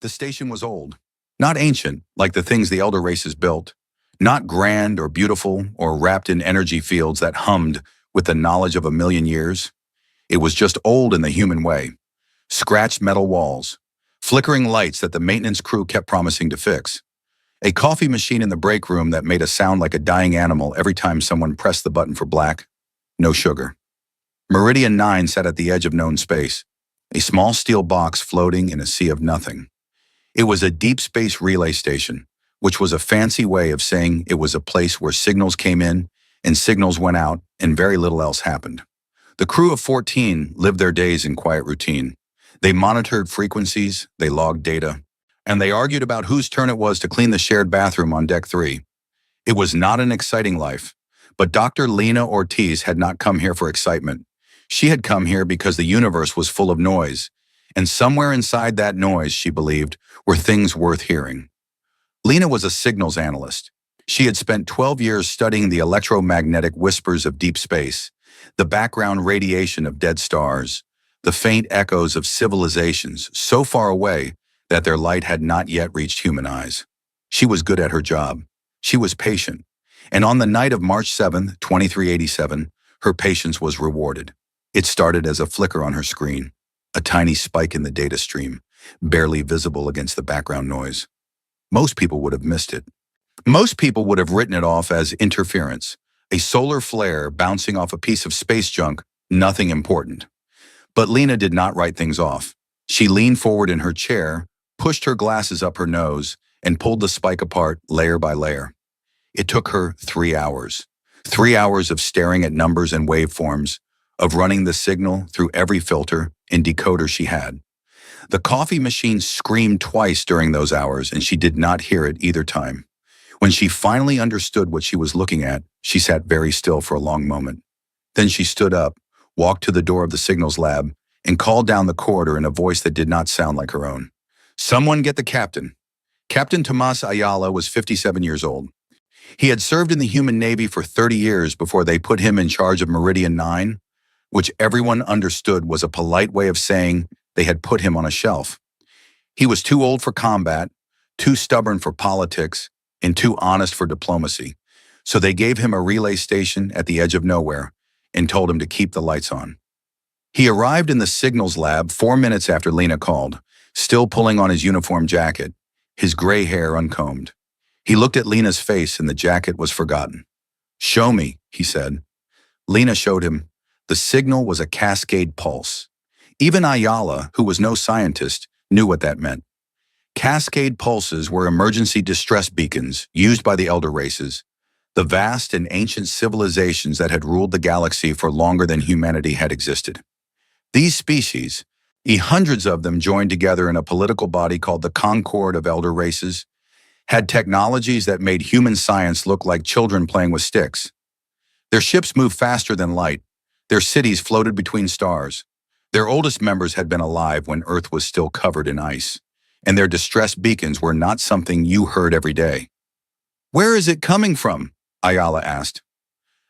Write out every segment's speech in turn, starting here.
The station was old, not ancient like the things the elder races built, not grand or beautiful or wrapped in energy fields that hummed with the knowledge of a million years. It was just old in the human way. Scratched metal walls, flickering lights that the maintenance crew kept promising to fix, a coffee machine in the break room that made a sound like a dying animal every time someone pressed the button for black, no sugar. Meridian 9 sat at the edge of known space, a small steel box floating in a sea of nothing. It was a deep space relay station, which was a fancy way of saying it was a place where signals came in and signals went out and very little else happened. The crew of 14 lived their days in quiet routine. They monitored frequencies, they logged data, and they argued about whose turn it was to clean the shared bathroom on Deck 3. It was not an exciting life, but Dr. Lena Ortiz had not come here for excitement. She had come here because the universe was full of noise, and somewhere inside that noise, she believed, were things worth hearing. Lena was a signals analyst. She had spent 12 years studying the electromagnetic whispers of deep space, the background radiation of dead stars, the faint echoes of civilizations so far away that their light had not yet reached human eyes. She was good at her job. She was patient. And on the night of March 7, 2387, her patience was rewarded. It started as a flicker on her screen, a tiny spike in the data stream, barely visible against the background noise. Most people would have missed it. Most people would have written it off as interference, a solar flare bouncing off a piece of space junk, nothing important. But Lena did not write things off. She leaned forward in her chair, pushed her glasses up her nose, and pulled the spike apart layer by layer. It took her 3 hours. 3 hours of staring at numbers and waveforms, of running the signal through every filter and decoder she had. The coffee machine screamed twice during those hours, and she did not hear it either time. When she finally understood what she was looking at, she sat very still for a long moment. Then she stood up, walked to the door of the signals lab, and called down the corridor in a voice that did not sound like her own. "Someone get the captain." Captain Tomas Ayala was 57 years old. He had served in the human Navy for 30 years before they put him in charge of Meridian 9, which everyone understood was a polite way of saying they had put him on a shelf. He was too old for combat, too stubborn for politics, and too honest for diplomacy, so they gave him a relay station at the edge of nowhere and told him to keep the lights on. He arrived in the signals lab 4 minutes after Lena called, still pulling on his uniform jacket, his gray hair uncombed. He looked at Lena's face and the jacket was forgotten. "Show me," he said. Lena showed him. The signal was a cascade pulse. Even Ayala, who was no scientist, knew what that meant. Cascade pulses were emergency distress beacons used by the elder races, the vast and ancient civilizations that had ruled the galaxy for longer than humanity had existed. These species, hundreds of them joined together in a political body called the Concord of Elder Races, had technologies that made human science look like children playing with sticks. Their ships moved faster than light. Their cities floated between stars. Their oldest members had been alive when Earth was still covered in ice, and their distress beacons were not something you heard every day. "Where is it coming from?" Ayala asked.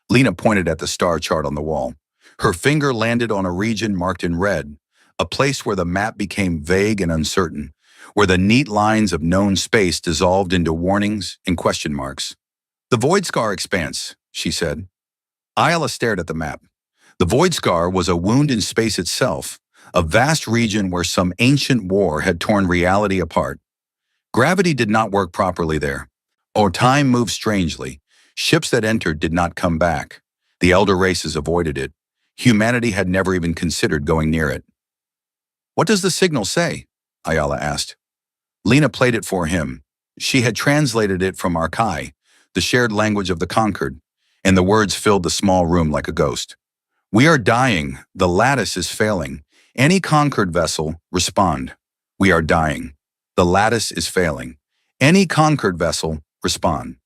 Lena pointed at the star chart on the wall. Her finger landed on a region marked in red, a place where the map became vague and uncertain, where the neat lines of known space dissolved into warnings and question marks. "The Void Scar Expanse," she said. Ayala stared at the map. The Void Scar was a wound in space itself, a vast region where some ancient war had torn reality apart. Gravity did not work properly there, or time moved strangely. Ships that entered did not come back. The elder races avoided it. Humanity had never even considered going near it. "What does the signal say?" Ayala asked. Lena played it for him. She had translated it from Archai, the shared language of the conquered, and the words filled the small room like a ghost. "We are dying. The lattice is failing. Any conquered vessel, respond. We are dying. The lattice is failing. Any conquered vessel, respond."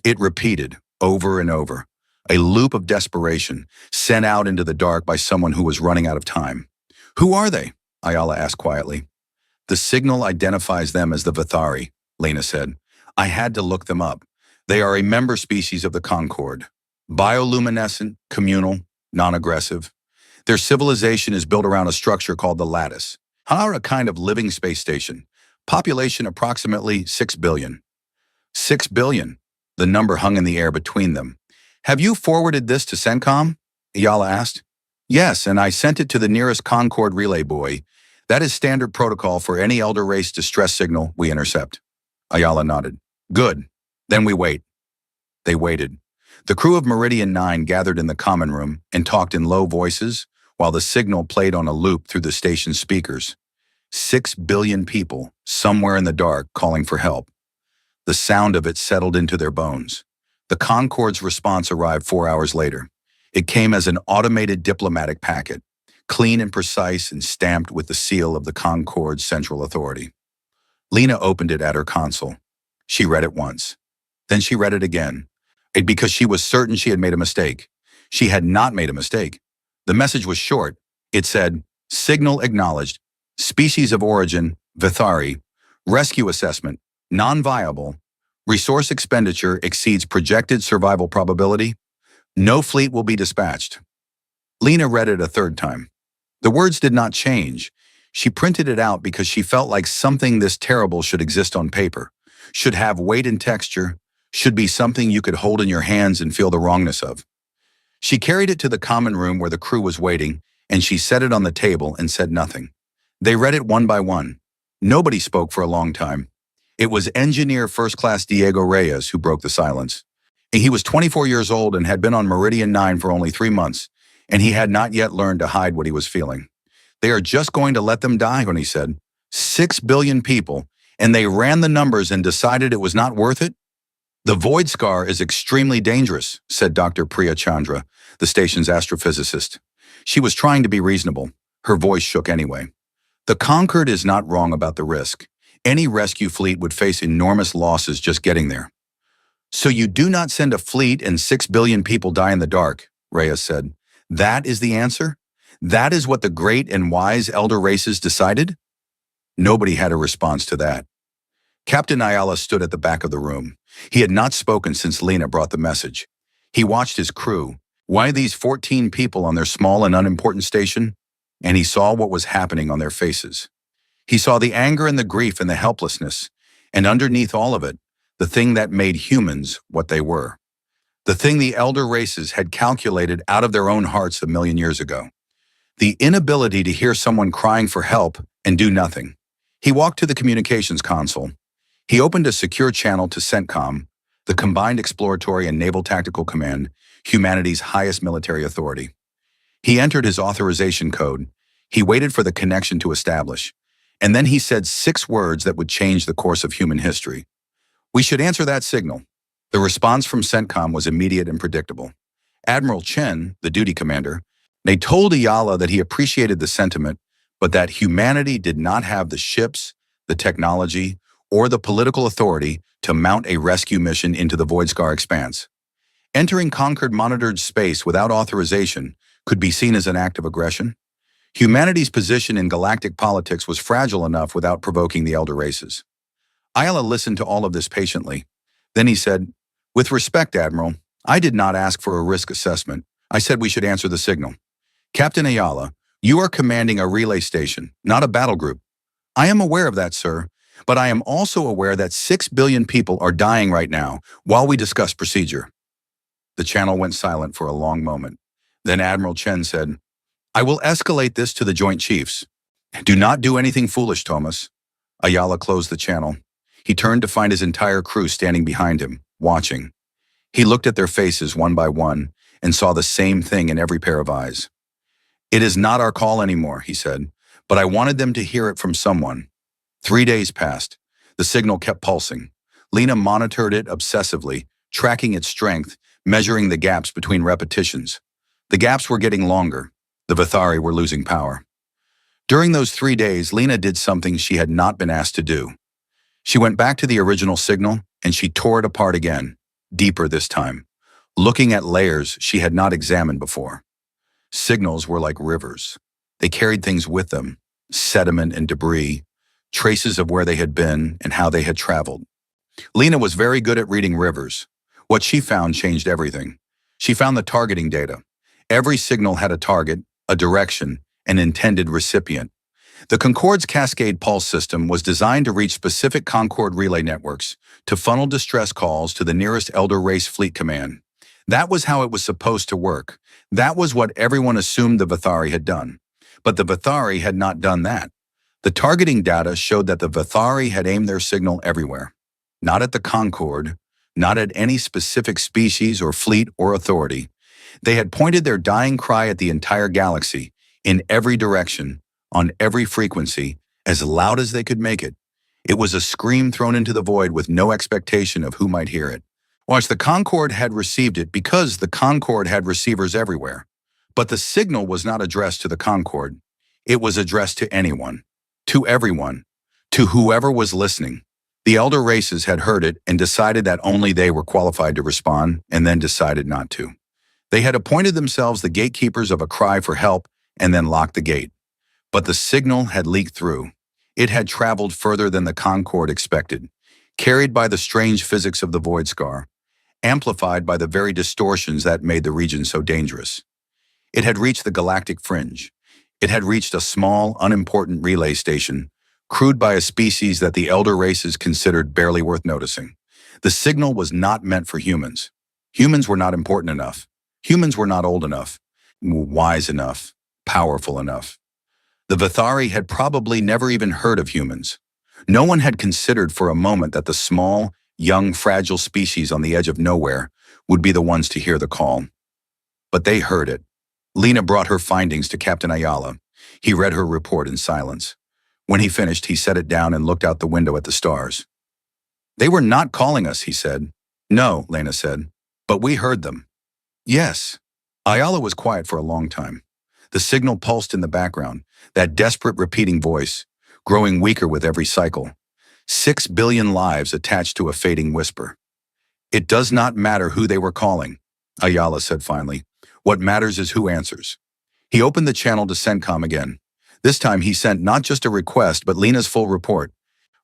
It repeated, over and over, a loop of desperation, sent out into the dark by someone who was running out of time. "Who are they?" Ayala asked quietly. "The signal identifies them as the Vithari," Lena said. "I had to look them up. They are a member species of the Concord. Bioluminescent, communal, non-aggressive. Their civilization is built around a structure called the lattice. A kind of living space station, Population approximately 6 billion. 6 billion. The number hung in the air between them. Have you forwarded this to CENTCOM? Ayala asked. Yes, and I sent it to the nearest Concord relay buoy. That is standard protocol for any elder race distress signal we intercept. Ayala nodded. Good. Then we wait. They waited. The crew of Meridian 9 gathered in the common room and talked in low voices while the signal played on a loop through the station's speakers. 6 billion people, somewhere in the dark, calling for help. The sound of it settled into their bones. The Concorde's response arrived 4 hours later. It came as an automated diplomatic packet, clean and precise and stamped with the seal of the Concorde's Central Authority. Lena opened it at her console. She read it once. Then she read it again, because she was certain she had made a mistake. She had not made a mistake. The message was short. It said, Signal acknowledged. Species of origin, Vithari. Rescue assessment, non-viable. Resource expenditure exceeds projected survival probability. No fleet will be dispatched. Lena read it a third time. The words did not change. She printed it out because she felt like something this terrible should exist on paper, should have weight and texture, should be something you could hold in your hands and feel the wrongness of. She carried it to the common room where the crew was waiting, and she set it on the table and said nothing. They read it one by one. Nobody spoke for a long time. It was Engineer First Class Diego Reyes who broke the silence. He was 24 years old and had been on Meridian 9 for only 3 months, and he had not yet learned to hide what he was feeling. They are just going to let them die, when he said. 6 billion people, and they ran the numbers and decided it was not worth it? The void scar is extremely dangerous, said Dr. Priya Chandra, the station's astrophysicist. She was trying to be reasonable. Her voice shook anyway. The Concorde is not wrong about the risk. Any rescue fleet would face enormous losses just getting there. So you do not send a fleet and 6 billion people die in the dark, Reyes said. That is the answer? That is what the great and wise elder races decided? Nobody had a response to that. Captain Ayala stood at the back of the room. He had not spoken since Lena brought the message. He watched his crew. Why these 14 people on their small and unimportant station? And he saw what was happening on their faces. He saw the anger and the grief and the helplessness, and underneath all of it, the thing that made humans what they were. The thing the elder races had calculated out of their own hearts 1,000,000 years ago. The inability to hear someone crying for help and do nothing. He walked to the communications console. He opened a secure channel to CENTCOM, the Combined Exploratory and Naval Tactical Command, humanity's highest military authority. He entered his authorization code. He waited for the connection to establish. And then he said 6 words that would change the course of human history. We should answer that signal. The response from CENTCOM was immediate and predictable. Admiral Chen, the duty commander, they told Ayala that he appreciated the sentiment, but that humanity did not have the ships, the technology, or the political authority to mount a rescue mission into the Void Scar expanse. Entering Concorde-monitored space without authorization could be seen as an act of aggression. Humanity's position in galactic politics was fragile enough without provoking the elder races. Ayala listened to all of this patiently. Then he said, With respect, Admiral, I did not ask for a risk assessment. I said we should answer the signal. Captain Ayala, you are commanding a relay station, not a battle group. I am aware of that, sir, but I am also aware that 6 billion people are dying right now while we discuss procedure. The channel went silent for a long moment. Then Admiral Chen said, I will escalate this to the Joint Chiefs. Do not do anything foolish, Thomas. Ayala closed the channel. He turned to find his entire crew standing behind him, watching. He looked at their faces one by one and saw the same thing in every pair of eyes. It is not our call anymore, he said, but I wanted them to hear it from someone. 3 days passed. The signal kept pulsing. Lena monitored it obsessively, tracking its strength, measuring the gaps between repetitions. The gaps were getting longer. The Vithari were losing power. During those 3 days, Lena did something she had not been asked to do. She went back to the original signal and she tore it apart again, deeper this time, looking at layers she had not examined before. Signals were like rivers. They carried things with them, sediment and debris, traces of where they had been and how they had traveled. Lena was very good at reading rivers. What she found changed everything. She found the targeting data. Every signal had a target, a direction, an intended recipient. The Concorde's Cascade Pulse system was designed to reach specific Concorde relay networks to funnel distress calls to the nearest Elder Race Fleet Command. That was how it was supposed to work. That was what everyone assumed the Vithari had done. But the Vithari had not done that. The targeting data showed that the Vithari had aimed their signal everywhere. Not at the Concorde, not at any specific species or fleet or authority. They had pointed their dying cry at the entire galaxy, in every direction, on every frequency, as loud as they could make it. It was a scream thrown into the void with no expectation of who might hear it. Watch, the Concorde had received it because the Concorde had receivers everywhere. But the signal was not addressed to the Concorde. It was addressed to anyone, to everyone, to whoever was listening. The elder races had heard it and decided that only they were qualified to respond, and then decided not to. They had appointed themselves the gatekeepers of a cry for help and then locked the gate. But the signal had leaked through. It had traveled further than the Concorde expected, carried by the strange physics of the void scar, amplified by the very distortions that made the region so dangerous. It had reached the galactic fringe. It had reached a small, unimportant relay station, crewed by a species that the elder races considered barely worth noticing. The signal was not meant for humans. Humans were not important enough. Humans were not old enough, wise enough, powerful enough. The Vithari had probably never even heard of humans. No one had considered for a moment that the small, young, fragile species on the edge of nowhere would be the ones to hear the call. But they heard it. Lena brought her findings to Captain Ayala. He read her report in silence. When he finished, he set it down and looked out the window at the stars. "They were not calling us," he said. "No," Lena said, "but we heard them." "Yes." Ayala was quiet for a long time. The signal pulsed in the background, that desperate repeating voice, growing weaker with every cycle. 6 billion lives attached to a fading whisper. "It does not matter who they were calling," Ayala said finally. "What matters is who answers." He opened the channel to CENTCOM again. This time he sent not just a request, but Lena's full report.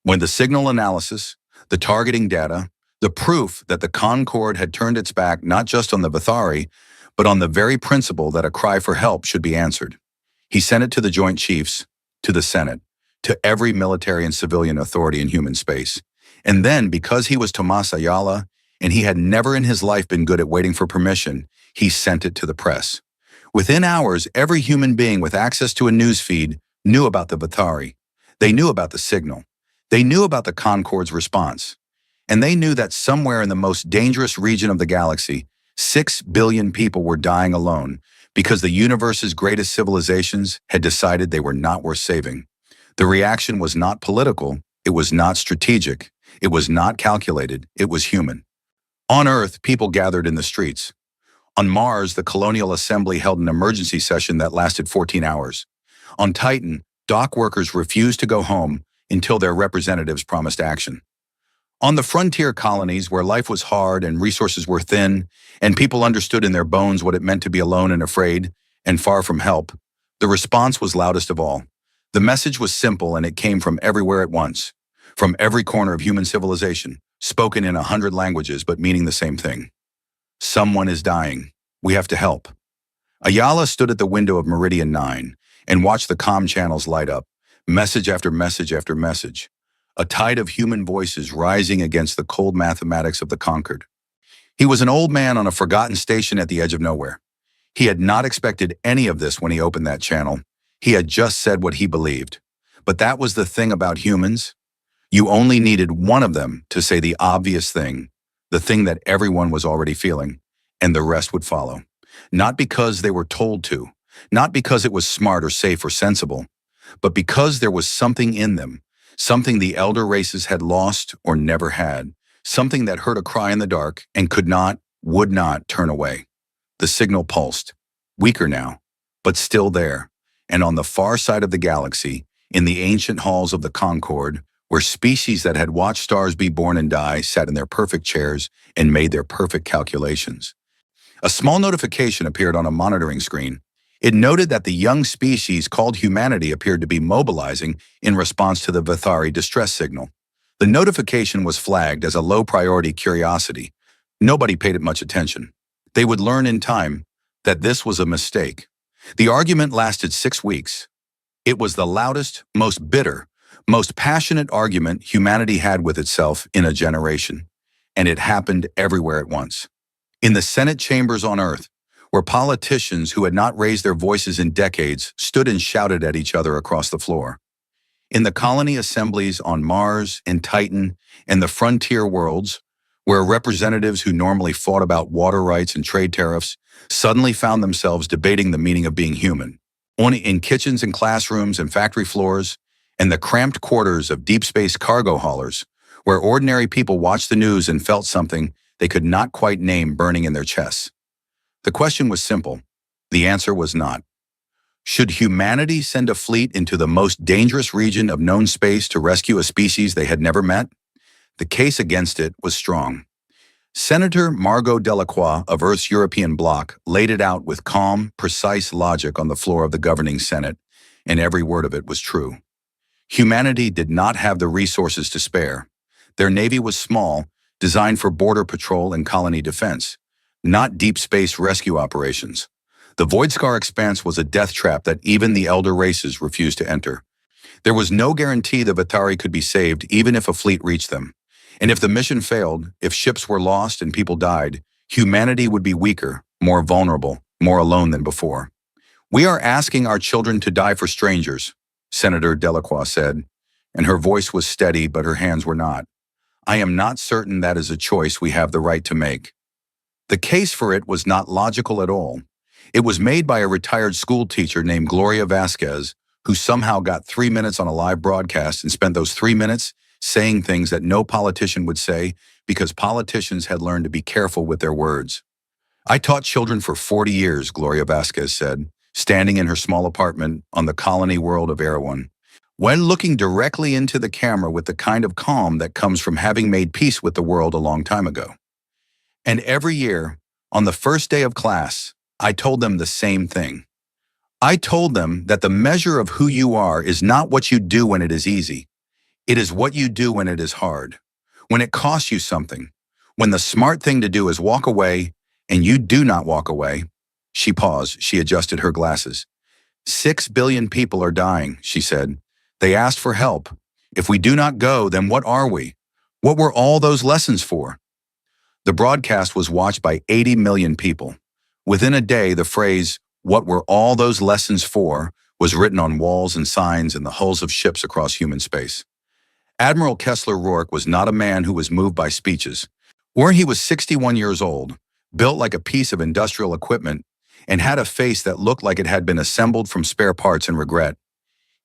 When the signal analysis, the targeting data, the proof that the Concorde had turned its back not just on the Vithari, but on the very principle that a cry for help should be answered. He sent it to the Joint Chiefs, to the Senate, to every military and civilian authority in human space. And then, because he was Tomas Ayala, and he had never in his life been good at waiting for permission, he sent it to the press. Within hours, every human being with access to a news feed knew about the Vithari. They knew about the signal. They knew about the Concorde's response. And they knew that somewhere in the most dangerous region of the galaxy, 6 billion people were dying alone because the universe's greatest civilizations had decided they were not worth saving. The reaction was not political, it was not strategic, it was not calculated, it was human. On Earth, people gathered in the streets. On Mars, the Colonial Assembly held an emergency session that lasted 14 hours. On Titan, dock workers refused to go home until their representatives promised action. On the frontier colonies, where life was hard and resources were thin, and people understood in their bones what it meant to be alone and afraid, and far from help, the response was loudest of all. The message was simple, and it came from everywhere at once, from every corner of human civilization, spoken in 100 languages but meaning the same thing. Someone is dying. We have to help. Ayala stood at the window of Meridian 9 and watched the comm channels light up, message after message after message, a tide of human voices rising against the cold mathematics of the conquered. He was an old man on a forgotten station at the edge of nowhere. He had not expected any of this when he opened that channel. He had just said what he believed. But that was the thing about humans. You only needed one of them to say the obvious thing, the thing that everyone was already feeling, and the rest would follow. Not because they were told to, not because it was smart or safe or sensible, but because there was something in them, something the elder races had lost or never had, something that heard a cry in the dark and could not, would not turn away. The signal pulsed, weaker now, but still there, and on the far side of the galaxy, in the ancient halls of the Concorde, where species that had watched stars be born and die sat in their perfect chairs and made their perfect calculations. A small notification appeared on a monitoring screen. It noted that the young species called humanity appeared to be mobilizing in response to the Vithari distress signal. The notification was flagged as a low-priority curiosity. Nobody paid it much attention. They would learn in time that this was a mistake. The argument lasted 6 weeks. It was the loudest, most bitter, most passionate argument humanity had with itself in a generation, and it happened everywhere at once. In the Senate chambers on Earth, where politicians who had not raised their voices in decades stood and shouted at each other across the floor. In the colony assemblies on Mars and Titan and the frontier worlds, where representatives who normally fought about water rights and trade tariffs suddenly found themselves debating the meaning of being human. Only in kitchens and classrooms and factory floors, and the cramped quarters of deep space cargo haulers, where ordinary people watched the news and felt something they could not quite name burning in their chests. The question was simple. The answer was not. Should humanity send a fleet into the most dangerous region of known space to rescue a species they had never met? The case against it was strong. Senator Margot Delacroix of Earth's European bloc laid it out with calm, precise logic on the floor of the governing Senate, and every word of it was true. Humanity did not have the resources to spare. Their navy was small, designed for border patrol and colony defense, not deep space rescue operations. The Voidscar expanse was a death trap that even the elder races refused to enter. There was no guarantee the Vitari could be saved even if a fleet reached them. And if the mission failed, if ships were lost and people died, humanity would be weaker, more vulnerable, more alone than before. "We are asking our children to die for strangers," Senator Delacroix said, and her voice was steady but her hands were not. "I am not certain that is a choice we have the right to make." The case for it was not logical at all. It was made by a retired school teacher named Gloria Vasquez, who somehow got 3 minutes on a live broadcast and spent those 3 minutes saying things that no politician would say because politicians had learned to be careful with their words. "I taught children for 40 years, Gloria Vasquez said, standing in her small apartment on the colony world of Erewhon, when looking directly into the camera with the kind of calm that comes from having made peace with the world a long time ago. And every year, on the first day of class, I told them the same thing. I told them that the measure of who you are is not what you do when it is easy. It is what you do when it is hard, when it costs you something, when the smart thing to do is walk away and you do not walk away." She paused. She adjusted her glasses. 6 billion people are dying, she said. "They asked for help. If we do not go, then what are we? What were all those lessons for?" The broadcast was watched by 80 million people. Within a day, the phrase, "What were all those lessons for?" was written on walls and signs in the hulls of ships across human space. Admiral Kessler Rourke was not a man who was moved by speeches. He was 61 years old, built like a piece of industrial equipment, and had a face that looked like it had been assembled from spare parts and regret.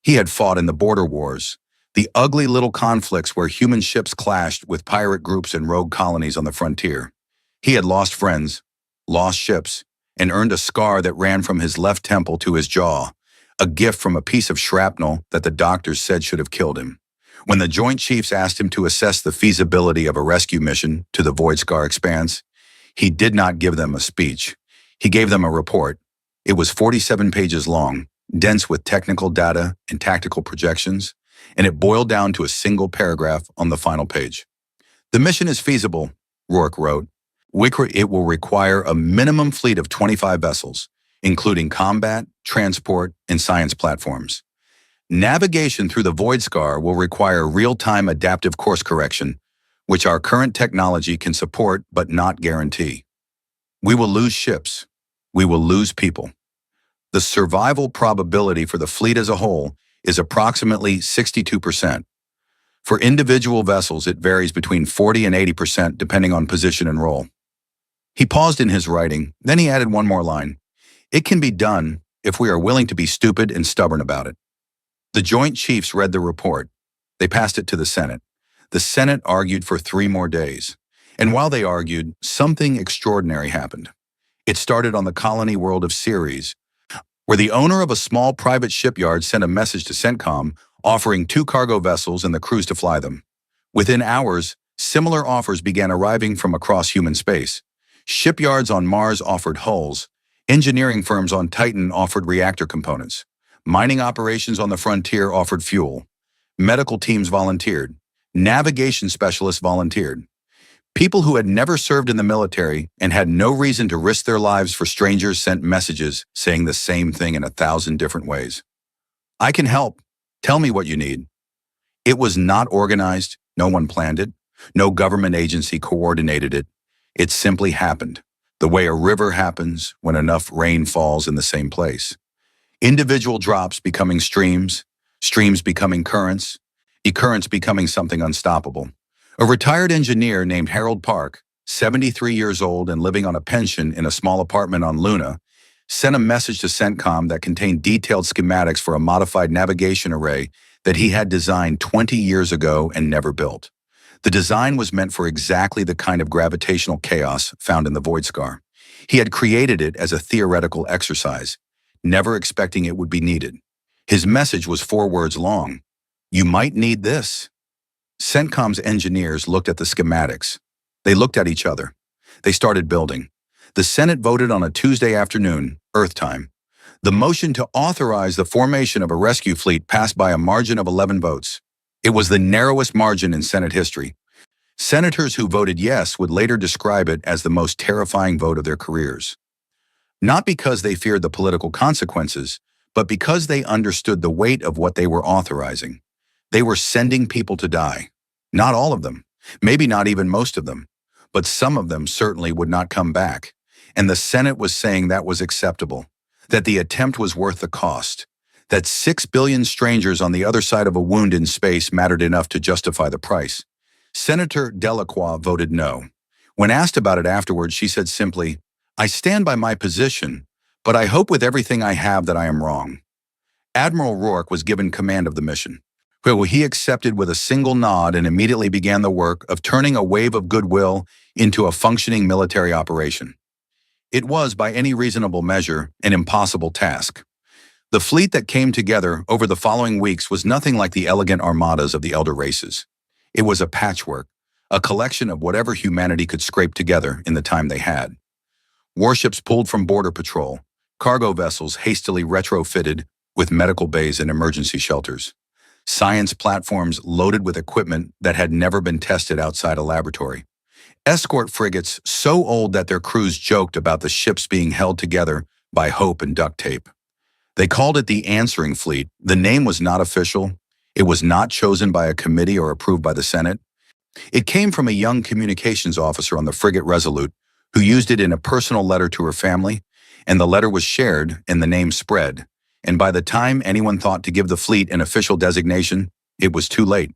He had fought in the border wars, the ugly little conflicts where human ships clashed with pirate groups and rogue colonies on the frontier. He had lost friends, lost ships, and earned a scar that ran from his left temple to his jaw, a gift from a piece of shrapnel that the doctors said should have killed him. When the Joint Chiefs asked him to assess the feasibility of a rescue mission to the Voidscar expanse, he did not give them a speech. He gave them a report. It was 47 pages long, dense with technical data and tactical projections, and it boiled down to a single paragraph on the final page. "The mission is feasible," Rourke wrote. "It will require a minimum fleet of 25 vessels, including combat, transport, and science platforms. Navigation through the Voidscar will require real-time adaptive course correction, which our current technology can support but not guarantee. We will lose ships. We will lose people. The survival probability for the fleet as a whole is approximately 62%. For individual vessels, it varies between 40 and 80% depending on position and role." He paused in his writing, then he added one more line. "It can be done if we are willing to be stupid and stubborn about it." The Joint Chiefs read the report. They passed it to the Senate. The Senate argued for 3 more days. And while they argued, something extraordinary happened. It started on the colony world of Ceres, where the owner of a small private shipyard sent a message to CENTCOM offering 2 cargo vessels and the crews to fly them. Within hours, similar offers began arriving from across human space. Shipyards on Mars offered hulls. Engineering firms on Titan offered reactor components. Mining operations on the frontier offered fuel. Medical teams volunteered. Navigation specialists volunteered. People who had never served in the military and had no reason to risk their lives for strangers sent messages saying the same thing in 1,000 different ways. I can help. Tell me what you need. It was not organized. No one planned it. No government agency coordinated it. It simply happened, the way a river happens when enough rain falls in the same place. Individual drops becoming streams, streams becoming currents, currents becoming something unstoppable. A retired engineer named Harold Park, 73 years old and living on a pension in a small apartment on Luna, sent a message to CENTCOM that contained detailed schematics for a modified navigation array that he had designed 20 years ago and never built. The design was meant for exactly the kind of gravitational chaos found in the void scar. He had created it as a theoretical exercise, never expecting it would be needed. His message was 4 words long. You might need this. CENTCOM's engineers looked at the schematics. They looked at each other. They started building. The Senate voted on a Tuesday afternoon, Earth time. The motion to authorize the formation of a rescue fleet passed by a margin of 11 votes. It was the narrowest margin in Senate history. Senators who voted yes would later describe it as the most terrifying vote of their careers. Not because they feared the political consequences, but because they understood the weight of what they were authorizing. They were sending people to die. Not all of them, maybe not even most of them, but some of them certainly would not come back. And the Senate was saying that was acceptable, that the attempt was worth the cost, that 6 billion strangers on the other side of a wound in space mattered enough to justify the price. Senator Delacroix voted no. When asked about it afterwards, she said simply, I stand by my position, but I hope with everything I have that I am wrong. Admiral Rourke was given command of the mission, where he accepted with a single nod and immediately began the work of turning a wave of goodwill into a functioning military operation. It was, by any reasonable measure, an impossible task. The fleet that came together over the following weeks was nothing like the elegant armadas of the elder races. It was a patchwork, a collection of whatever humanity could scrape together in the time they had. Warships pulled from border patrol, cargo vessels hastily retrofitted with medical bays and emergency shelters, science platforms loaded with equipment that had never been tested outside a laboratory, escort frigates so old that their crews joked about the ships being held together by hope and duct tape. They called it the Answering Fleet. The name was not official. It was not chosen by a committee or approved by the Senate. It came from a young communications officer on the frigate Resolute who used it in a personal letter to her family, and the letter was shared and the name spread. And by the time anyone thought to give the fleet an official designation, it was too late.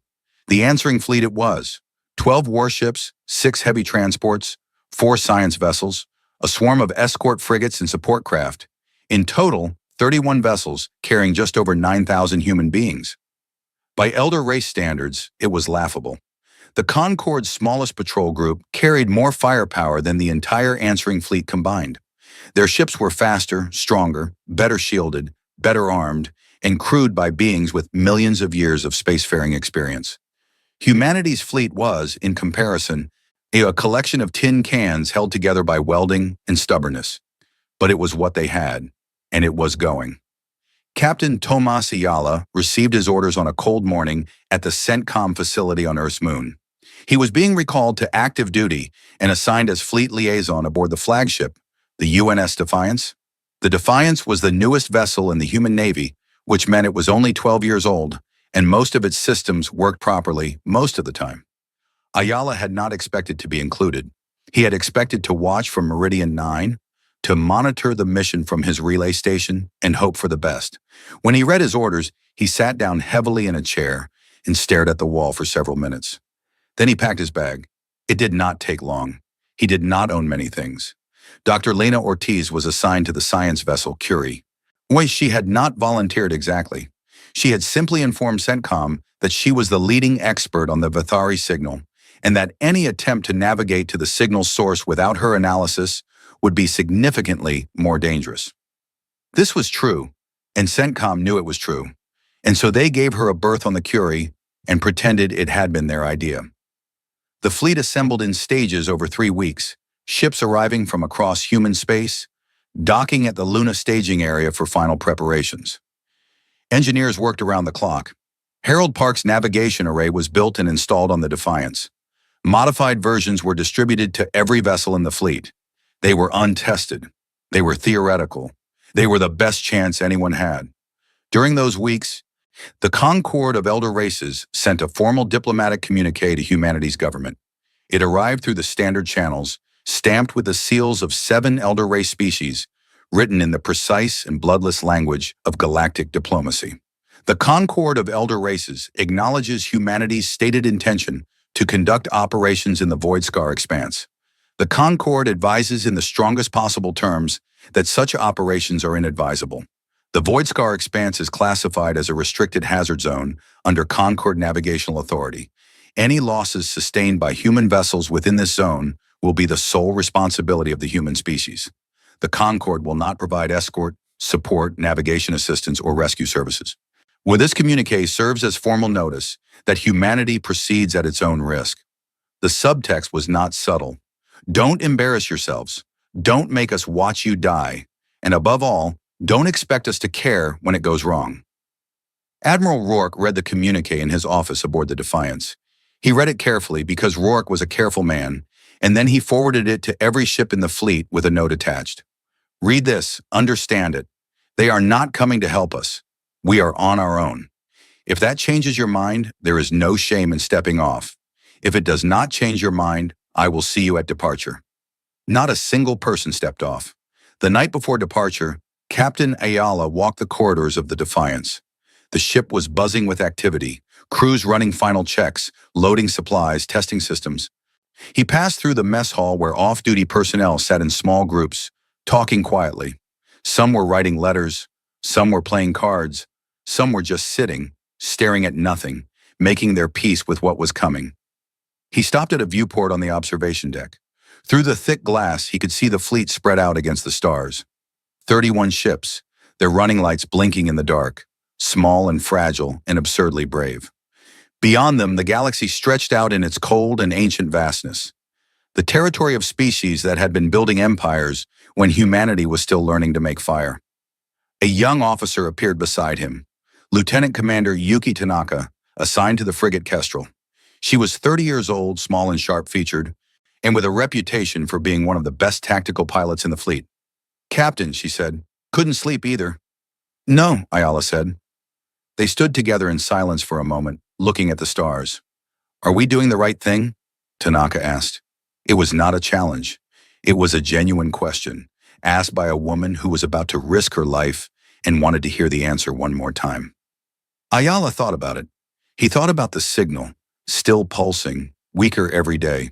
The Answering Fleet it was. 12 warships, 6 heavy transports, 4 science vessels, a swarm of escort frigates and support craft. In total, 31 vessels carrying just over 9,000 human beings. By elder race standards, it was laughable. The Concorde's smallest patrol group carried more firepower than the entire Answering Fleet combined. Their ships were faster, stronger, better shielded, better armed, and crewed by beings with millions of years of spacefaring experience. Humanity's fleet was, in comparison, a collection of tin cans held together by welding and stubbornness. But it was what they had, and it was going. Captain Tomas Ayala received his orders on a cold morning at the CENTCOM facility on Earth's moon. He was being recalled to active duty and assigned as fleet liaison aboard the flagship, the UNS Defiance. The Defiance was the newest vessel in the human Navy, which meant it was only 12 years old, and most of its systems worked properly most of the time. Ayala had not expected to be included. He had expected to watch from Meridian 9, to monitor the mission from his relay station and hope for the best. When he read his orders, he sat down heavily in a chair and stared at the wall for several minutes. Then he packed his bag. It did not take long. He did not own many things. Dr. Lena Ortiz was assigned to the science vessel Curie. Why, she had not volunteered exactly. She had simply informed CENTCOM that she was the leading expert on the Vithari signal, and that any attempt to navigate to the signal source without her analysis would be significantly more dangerous. This was true, and CENTCOM knew it was true, and so they gave her a berth on the Curie and pretended it had been their idea. The fleet assembled in stages over 3 weeks, ships arriving from across human space, docking at the Luna staging area for final preparations. Engineers worked around the clock. Harold Park's navigation array was built and installed on the Defiance. Modified versions were distributed to every vessel in the fleet. They were untested. They were theoretical. They were the best chance anyone had. During those weeks, the Concord of Elder Races sent a formal diplomatic communique to humanity's government. It arrived through the standard channels, stamped with the seals of 7 elder race species, written in the precise and bloodless language of galactic diplomacy. The Concord of Elder Races acknowledges humanity's stated intention to conduct operations in the Void Scar expanse. The Concord advises in the strongest possible terms that such operations are inadvisable. The Void Scar expanse is classified as a restricted hazard zone under Concord Navigational Authority. Any losses sustained by human vessels within this zone will be the sole responsibility of the human species. The Concord will not provide escort, support, navigation assistance, or rescue services. Well, this communique serves as formal notice that humanity proceeds at its own risk. The subtext was not subtle. Don't embarrass yourselves. Don't make us watch you die. And above all, don't expect us to care when it goes wrong. Admiral Rourke read the communique in his office aboard the Defiance. He read it carefully because Rourke was a careful man, and then he forwarded it to every ship in the fleet with a note attached. Read this, understand it. They are not coming to help us. We are on our own. If that changes your mind, there is no shame in stepping off. If it does not change your mind, I will see you at departure. Not a single person stepped off. The night before departure, Captain Ayala walked the corridors of the Defiance. The ship was buzzing with activity, crews running final checks, loading supplies, testing systems. He passed through the mess hall where off-duty personnel sat in small groups, talking quietly. Some were writing letters, some were playing cards, some were just sitting, staring at nothing, making their peace with what was coming. He stopped at a viewport on the observation deck. Through the thick glass, he could see the fleet spread out against the stars. 31 ships, their running lights blinking in the dark, small and fragile and absurdly brave. Beyond them, the galaxy stretched out in its cold and ancient vastness. The territory of species that had been building empires when humanity was still learning to make fire. A young officer appeared beside him, Lieutenant Commander Yuki Tanaka, assigned to the frigate Kestrel. She was 30 years old, small and sharp-featured, and with a reputation for being one of the best tactical pilots in the fleet. Captain, she said, couldn't sleep either. No, Ayala said. They stood together in silence for a moment, looking at the stars. Are we doing the right thing? Tanaka asked. It was not a challenge. It was a genuine question, asked by a woman who was about to risk her life and wanted to hear the answer one more time. Ayala thought about it. He thought about the signal, still pulsing, weaker every day.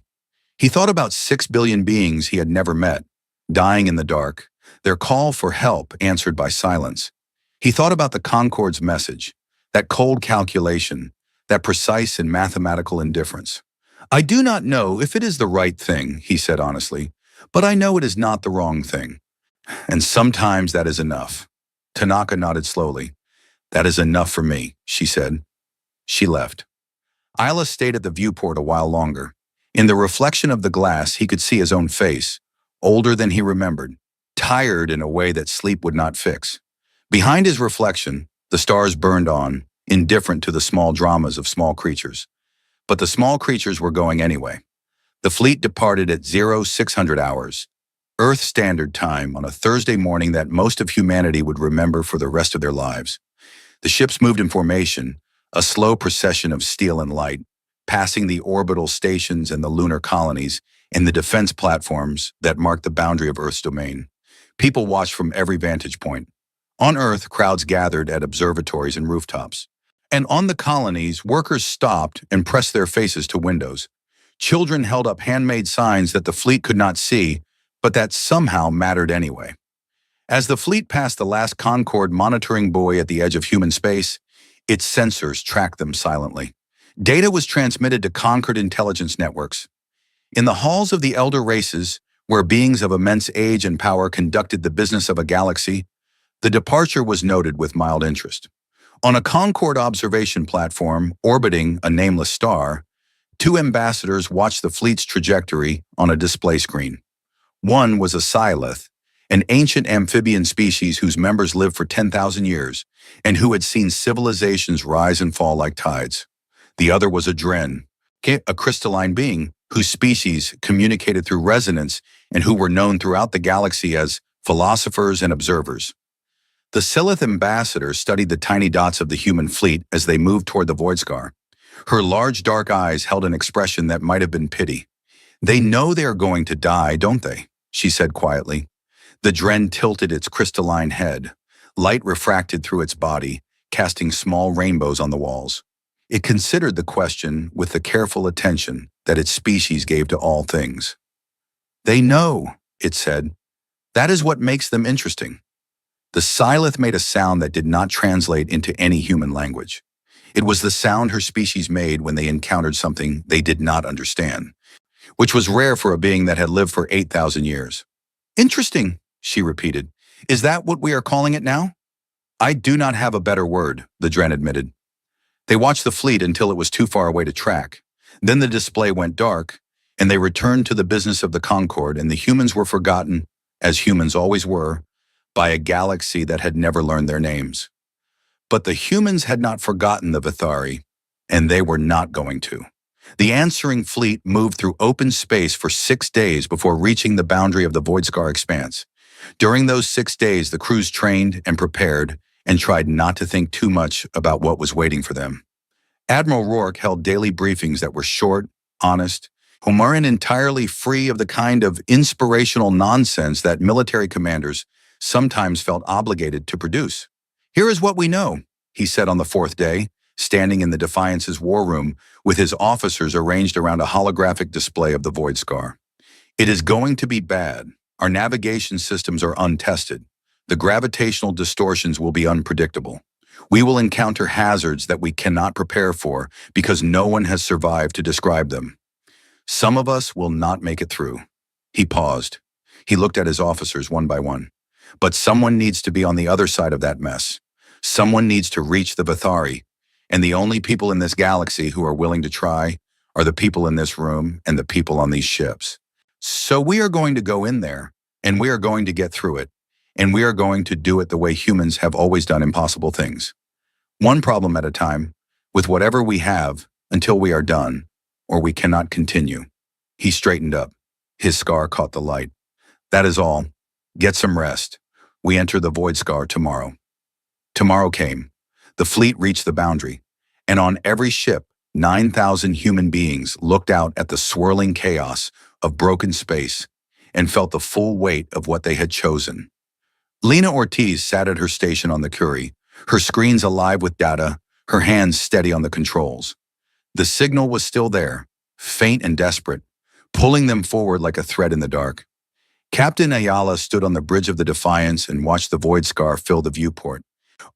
He thought about 6 billion beings he had never met, dying in the dark, their call for help answered by silence. He thought about the Concord's message, that cold calculation, that precise and mathematical indifference. I do not know if it is the right thing, he said honestly, but I know it is not the wrong thing. And sometimes that is enough. Tanaka nodded slowly. That is enough for me, she said. She left. Ayala stayed at the viewport a while longer. In the reflection of the glass, he could see his own face, older than he remembered, tired in a way that sleep would not fix. Behind his reflection, the stars burned on, indifferent to the small dramas of small creatures. But the small creatures were going anyway. The fleet departed at 0600 hours, Earth Standard Time, on a Thursday morning that most of humanity would remember for the rest of their lives. The ships moved in formation, a slow procession of steel and light, passing the orbital stations and the lunar colonies and the defense platforms that marked the boundary of Earth's domain. People watched from every vantage point. On Earth, crowds gathered at observatories and rooftops. And on the colonies, workers stopped and pressed their faces to windows. Children held up handmade signs that the fleet could not see, but that somehow mattered anyway. As the fleet passed the last Concorde monitoring buoy at the edge of human space, its sensors tracked them silently. Data was transmitted to Concord intelligence networks. In the halls of the elder races, where beings of immense age and power conducted the business of a galaxy, the departure was noted with mild interest. On a Concorde observation platform orbiting a nameless star, 2 ambassadors watched the fleet's trajectory on a display screen. One was a Silith, an ancient amphibian species whose members lived for 10,000 years and who had seen civilizations rise and fall like tides. The other was a Dren, a crystalline being whose species communicated through resonance and who were known throughout the galaxy as philosophers and observers. The Silith ambassador studied the tiny dots of the human fleet as they moved toward the Void Scar. Her large dark eyes held an expression that might have been pity. "They know they are going to die, don't they?" she said quietly. The Dren tilted its crystalline head. Light refracted through its body, casting small rainbows on the walls. It considered the question with the careful attention that its species gave to all things. "They know," it said. "That is what makes them interesting." The Silith made a sound that did not translate into any human language. It was the sound her species made when they encountered something they did not understand, which was rare for a being that had lived for 8,000 years. "Interesting," she repeated. "Is that what we are calling it now?" "I do not have a better word," the Dren admitted. They watched the fleet until it was too far away to track. Then the display went dark, and they returned to the business of the Concord, and the humans were forgotten, as humans always were, by a galaxy that had never learned their names. But the humans had not forgotten the Vithari, and they were not going to. The answering fleet moved through open space for 6 days before reaching the boundary of the Void Scar expanse. During those 6 days, the crews trained and prepared and tried not to think too much about what was waiting for them. Admiral Rourke held daily briefings that were short, honest, and entirely free of the kind of inspirational nonsense that military commanders sometimes felt obligated to produce. "Here is what we know," he said on the 4th day, standing in the Defiance's war room with his officers arranged around a holographic display of the Void Scar. "It is going to be bad. Our navigation systems are untested. The gravitational distortions will be unpredictable. We will encounter hazards that we cannot prepare for because no one has survived to describe them. Some of us will not make it through." He paused. He looked at his officers one by one. "But someone needs to be on the other side of that mess. Someone needs to reach the Vithari, and the only people in this galaxy who are willing to try are the people in this room and the people on these ships. So we are going to go in there, and we are going to get through it, and we are going to do it the way humans have always done impossible things. One problem at a time, with whatever we have, until we are done, or we cannot continue." He straightened up. His scar caught the light. "That is all. Get some rest. We enter the Void Scar tomorrow." Tomorrow came. The fleet reached the boundary, and on every ship, 9,000 human beings looked out at the swirling chaos of broken space and felt the full weight of what they had chosen. Lena Ortiz sat at her station on the Curie, her screens alive with data, her hands steady on the controls. The signal was still there, faint and desperate, pulling them forward like a thread in the dark. Captain Ayala stood on the bridge of the Defiance and watched the Void Scar fill the viewport.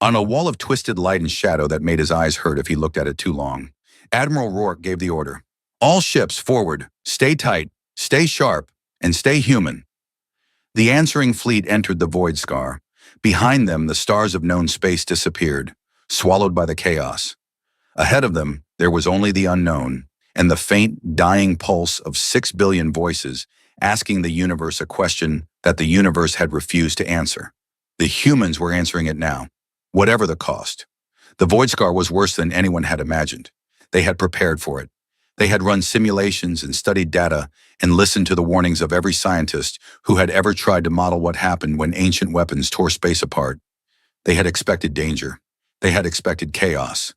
On a wall of twisted light and shadow that made his eyes hurt if he looked at it too long, Admiral Rourke gave the order. "All ships forward, stay tight, stay sharp, and stay human." The answering fleet entered the Void Scar. Behind them, the stars of known space disappeared, swallowed by the chaos. Ahead of them, there was only the unknown, and the faint, dying pulse of 6 billion voices asking the universe a question that the universe had refused to answer. The humans were answering it now, whatever the cost. The Void Scar was worse than anyone had imagined. They had prepared for it. They had run simulations and studied data and listened to the warnings of every scientist who had ever tried to model what happened when ancient weapons tore space apart. They had expected danger. They had expected chaos.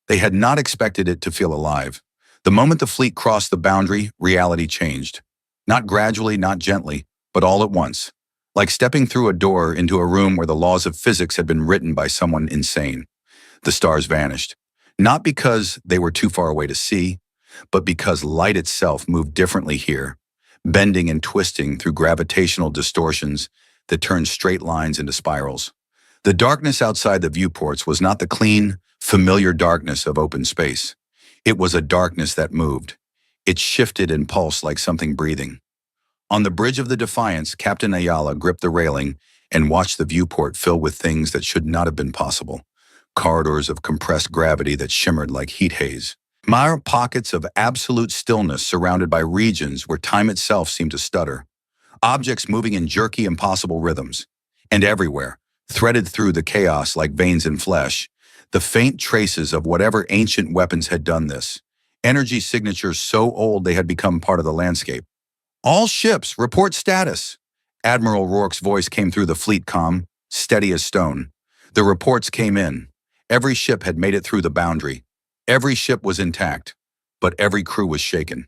They had not expected it to feel alive. The moment the fleet crossed the boundary, reality changed. Not gradually, not gently, but all at once. Like stepping through a door into a room where the laws of physics had been written by someone insane. The stars vanished. Not because they were too far away to see, but because light itself moved differently here, bending and twisting through gravitational distortions that turned straight lines into spirals. The darkness outside the viewports was not the clean, familiar darkness of open space. It was a darkness that moved. It shifted and pulsed like something breathing. On the bridge of the Defiance, Captain Ayala gripped the railing and watched the viewport fill with things that should not have been possible. Corridors of compressed gravity that shimmered like heat haze. Mere pockets of absolute stillness surrounded by regions where time itself seemed to stutter. Objects moving in jerky, impossible rhythms. And everywhere, threaded through the chaos like veins in flesh, the faint traces of whatever ancient weapons had done this. Energy signatures so old they had become part of the landscape. "All ships, report status." Admiral Rourke's voice came through the fleet comm, steady as stone. The reports came in. Every ship had made it through the boundary. Every ship was intact, but every crew was shaken.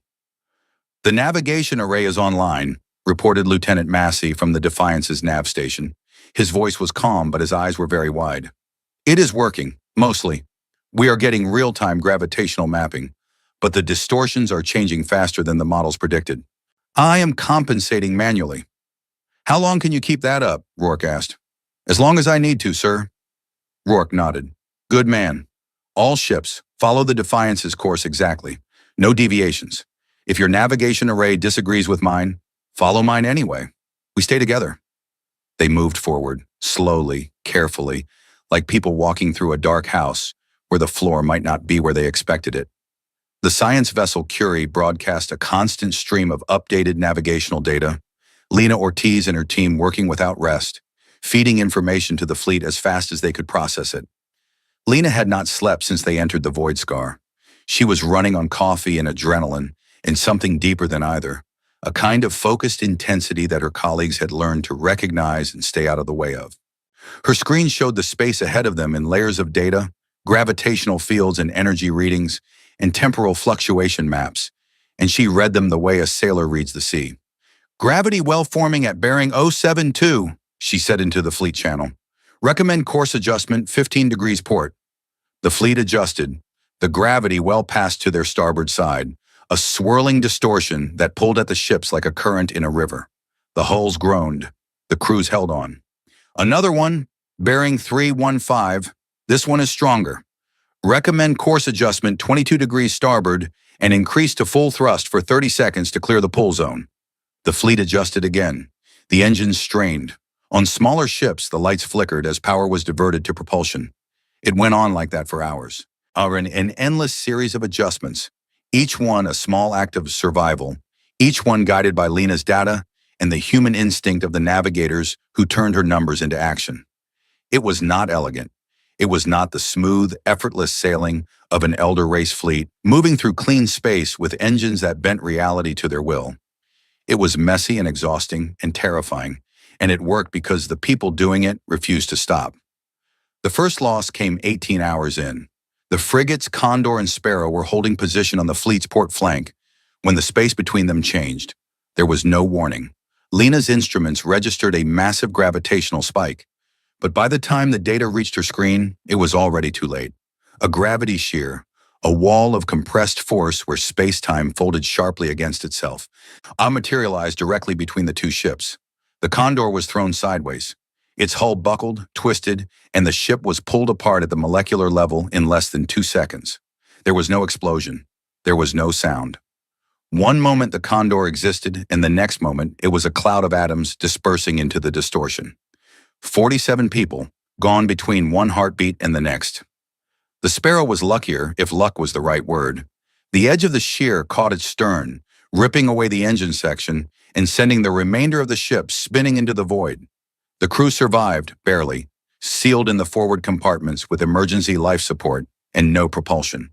"The navigation array is online," reported Lieutenant Massey from the Defiance's nav station. His voice was calm, but his eyes were very wide. "It is working, mostly. We are getting real-time gravitational mapping, but the distortions are changing faster than the models predicted. I am compensating manually." "How long can you keep that up?" Rourke asked. "As long as I need to, sir." Rourke nodded. "Good man. All ships, follow the Defiance's course exactly. No deviations. If your navigation array disagrees with mine, follow mine anyway. We stay together." They moved forward, slowly, carefully, like people walking through a dark house where the floor might not be where they expected it. The science vessel Curie broadcast a constant stream of updated navigational data, Lena Ortiz and her team working without rest, feeding information to the fleet as fast as they could process it. Lena had not slept since they entered the Void Scar. She was running on coffee and adrenaline, and something deeper than either, a kind of focused intensity that her colleagues had learned to recognize and stay out of the way of. Her screen showed the space ahead of them in layers of data, gravitational fields and energy readings, and temporal fluctuation maps, and she read them the way a sailor reads the sea. "Gravity well forming at bearing 072, she said into the fleet channel. "Recommend course adjustment 15 degrees port." The fleet adjusted, the gravity well passed to their starboard side, a swirling distortion that pulled at the ships like a current in a river. The hulls groaned. The crews held on. "Another one, bearing 315. This one is stronger. Recommend course adjustment 22 degrees starboard and increase to full thrust for 30 seconds to clear the pull zone." The fleet adjusted again. The engines strained. On smaller ships, the lights flickered as power was diverted to propulsion. It went on like that for hours. An endless series of adjustments, each one a small act of survival, each one guided by Lena's data and the human instinct of the navigators who turned her numbers into action. It was not elegant. It was not the smooth, effortless sailing of an elder race fleet moving through clean space with engines that bent reality to their will. It was messy and exhausting and terrifying, and it worked because the people doing it refused to stop. The first loss came 18 hours in. The frigates Condor and Sparrow were holding position on the fleet's port flank when the space between them changed. There was no warning. Lena's instruments registered a massive gravitational spike, but by the time the data reached her screen, it was already too late. A gravity shear, a wall of compressed force where space-time folded sharply against itself, materialized directly between the two ships. The Condor was thrown sideways. Its hull buckled, twisted, and the ship was pulled apart at the molecular level in less than 2 seconds. There was no explosion. There was no sound. One moment the Condor existed, and the next moment it was a cloud of atoms dispersing into the distortion. 47 people, gone between one heartbeat and the next. The Sparrow was luckier, if luck was the right word. The edge of the shear caught its stern, ripping away the engine section and sending the remainder of the ship spinning into the void. The crew survived, barely, sealed in the forward compartments with emergency life support and no propulsion.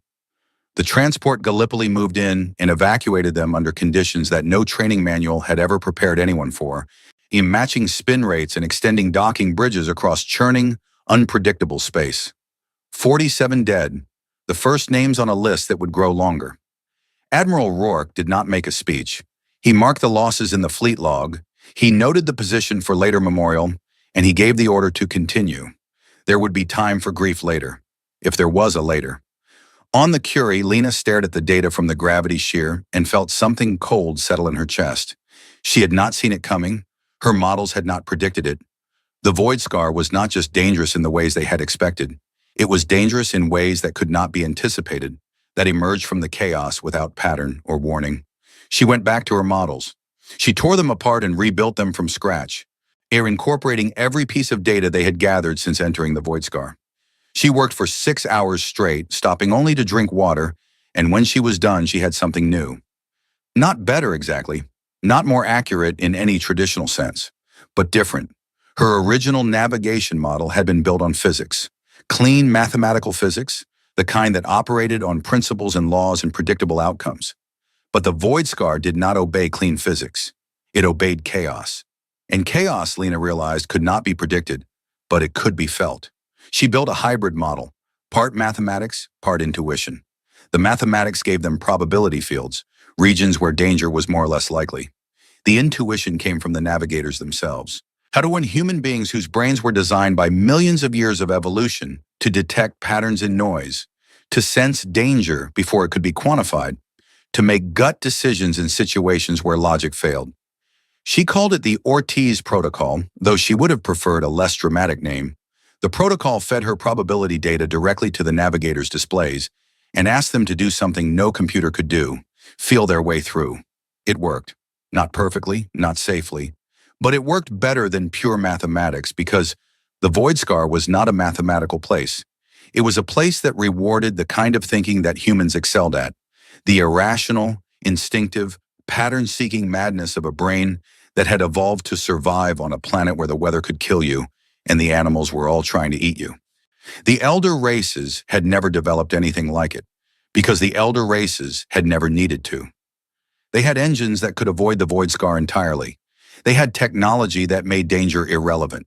The transport Gallipoli moved in and evacuated them under conditions that no training manual had ever prepared anyone for, in matching spin rates and extending docking bridges across churning, unpredictable space. 47 dead, the first names on a list that would grow longer. Admiral Rourke did not make a speech. He marked the losses in the fleet log, he noted the position for later memorial, and he gave the order to continue. There would be time for grief later, if there was a later. On the Curie, Lena stared at the data from the gravity shear and felt something cold settle in her chest. She had not seen it coming. Her models had not predicted it. The Void Scar was not just dangerous in the ways they had expected. It was dangerous in ways that could not be anticipated, that emerged from the chaos without pattern or warning. She went back to her models. She tore them apart and rebuilt them from scratch, incorporating every piece of data they had gathered since entering the Void Scar. She worked for 6 hours straight, stopping only to drink water, and when she was done, she had something new. Not better exactly, not more accurate in any traditional sense, but different. Her original navigation model had been built on physics, clean mathematical physics, the kind that operated on principles and laws and predictable outcomes. But the Void Scar did not obey clean physics. It obeyed chaos. And chaos, Lena realized, could not be predicted, but it could be felt. She built a hybrid model, part mathematics, part intuition. The mathematics gave them probability fields, regions where danger was more or less likely. The intuition came from the navigators themselves. How to win human beings whose brains were designed by millions of years of evolution to detect patterns in noise, to sense danger before it could be quantified, to make gut decisions in situations where logic failed. She called it the Ortiz Protocol, though she would have preferred a less dramatic name. The protocol fed her probability data directly to the navigator's displays and asked them to do something no computer could do, feel their way through. It worked. Not perfectly, not safely, but it worked better than pure mathematics because the Void Scar was not a mathematical place. It was a place that rewarded the kind of thinking that humans excelled at, the irrational, instinctive, pattern-seeking madness of a brain that had evolved to survive on a planet where the weather could kill you and the animals were all trying to eat you. The elder races had never developed anything like it because the elder races had never needed to. They had engines that could avoid the Void Scar entirely. They had technology that made danger irrelevant.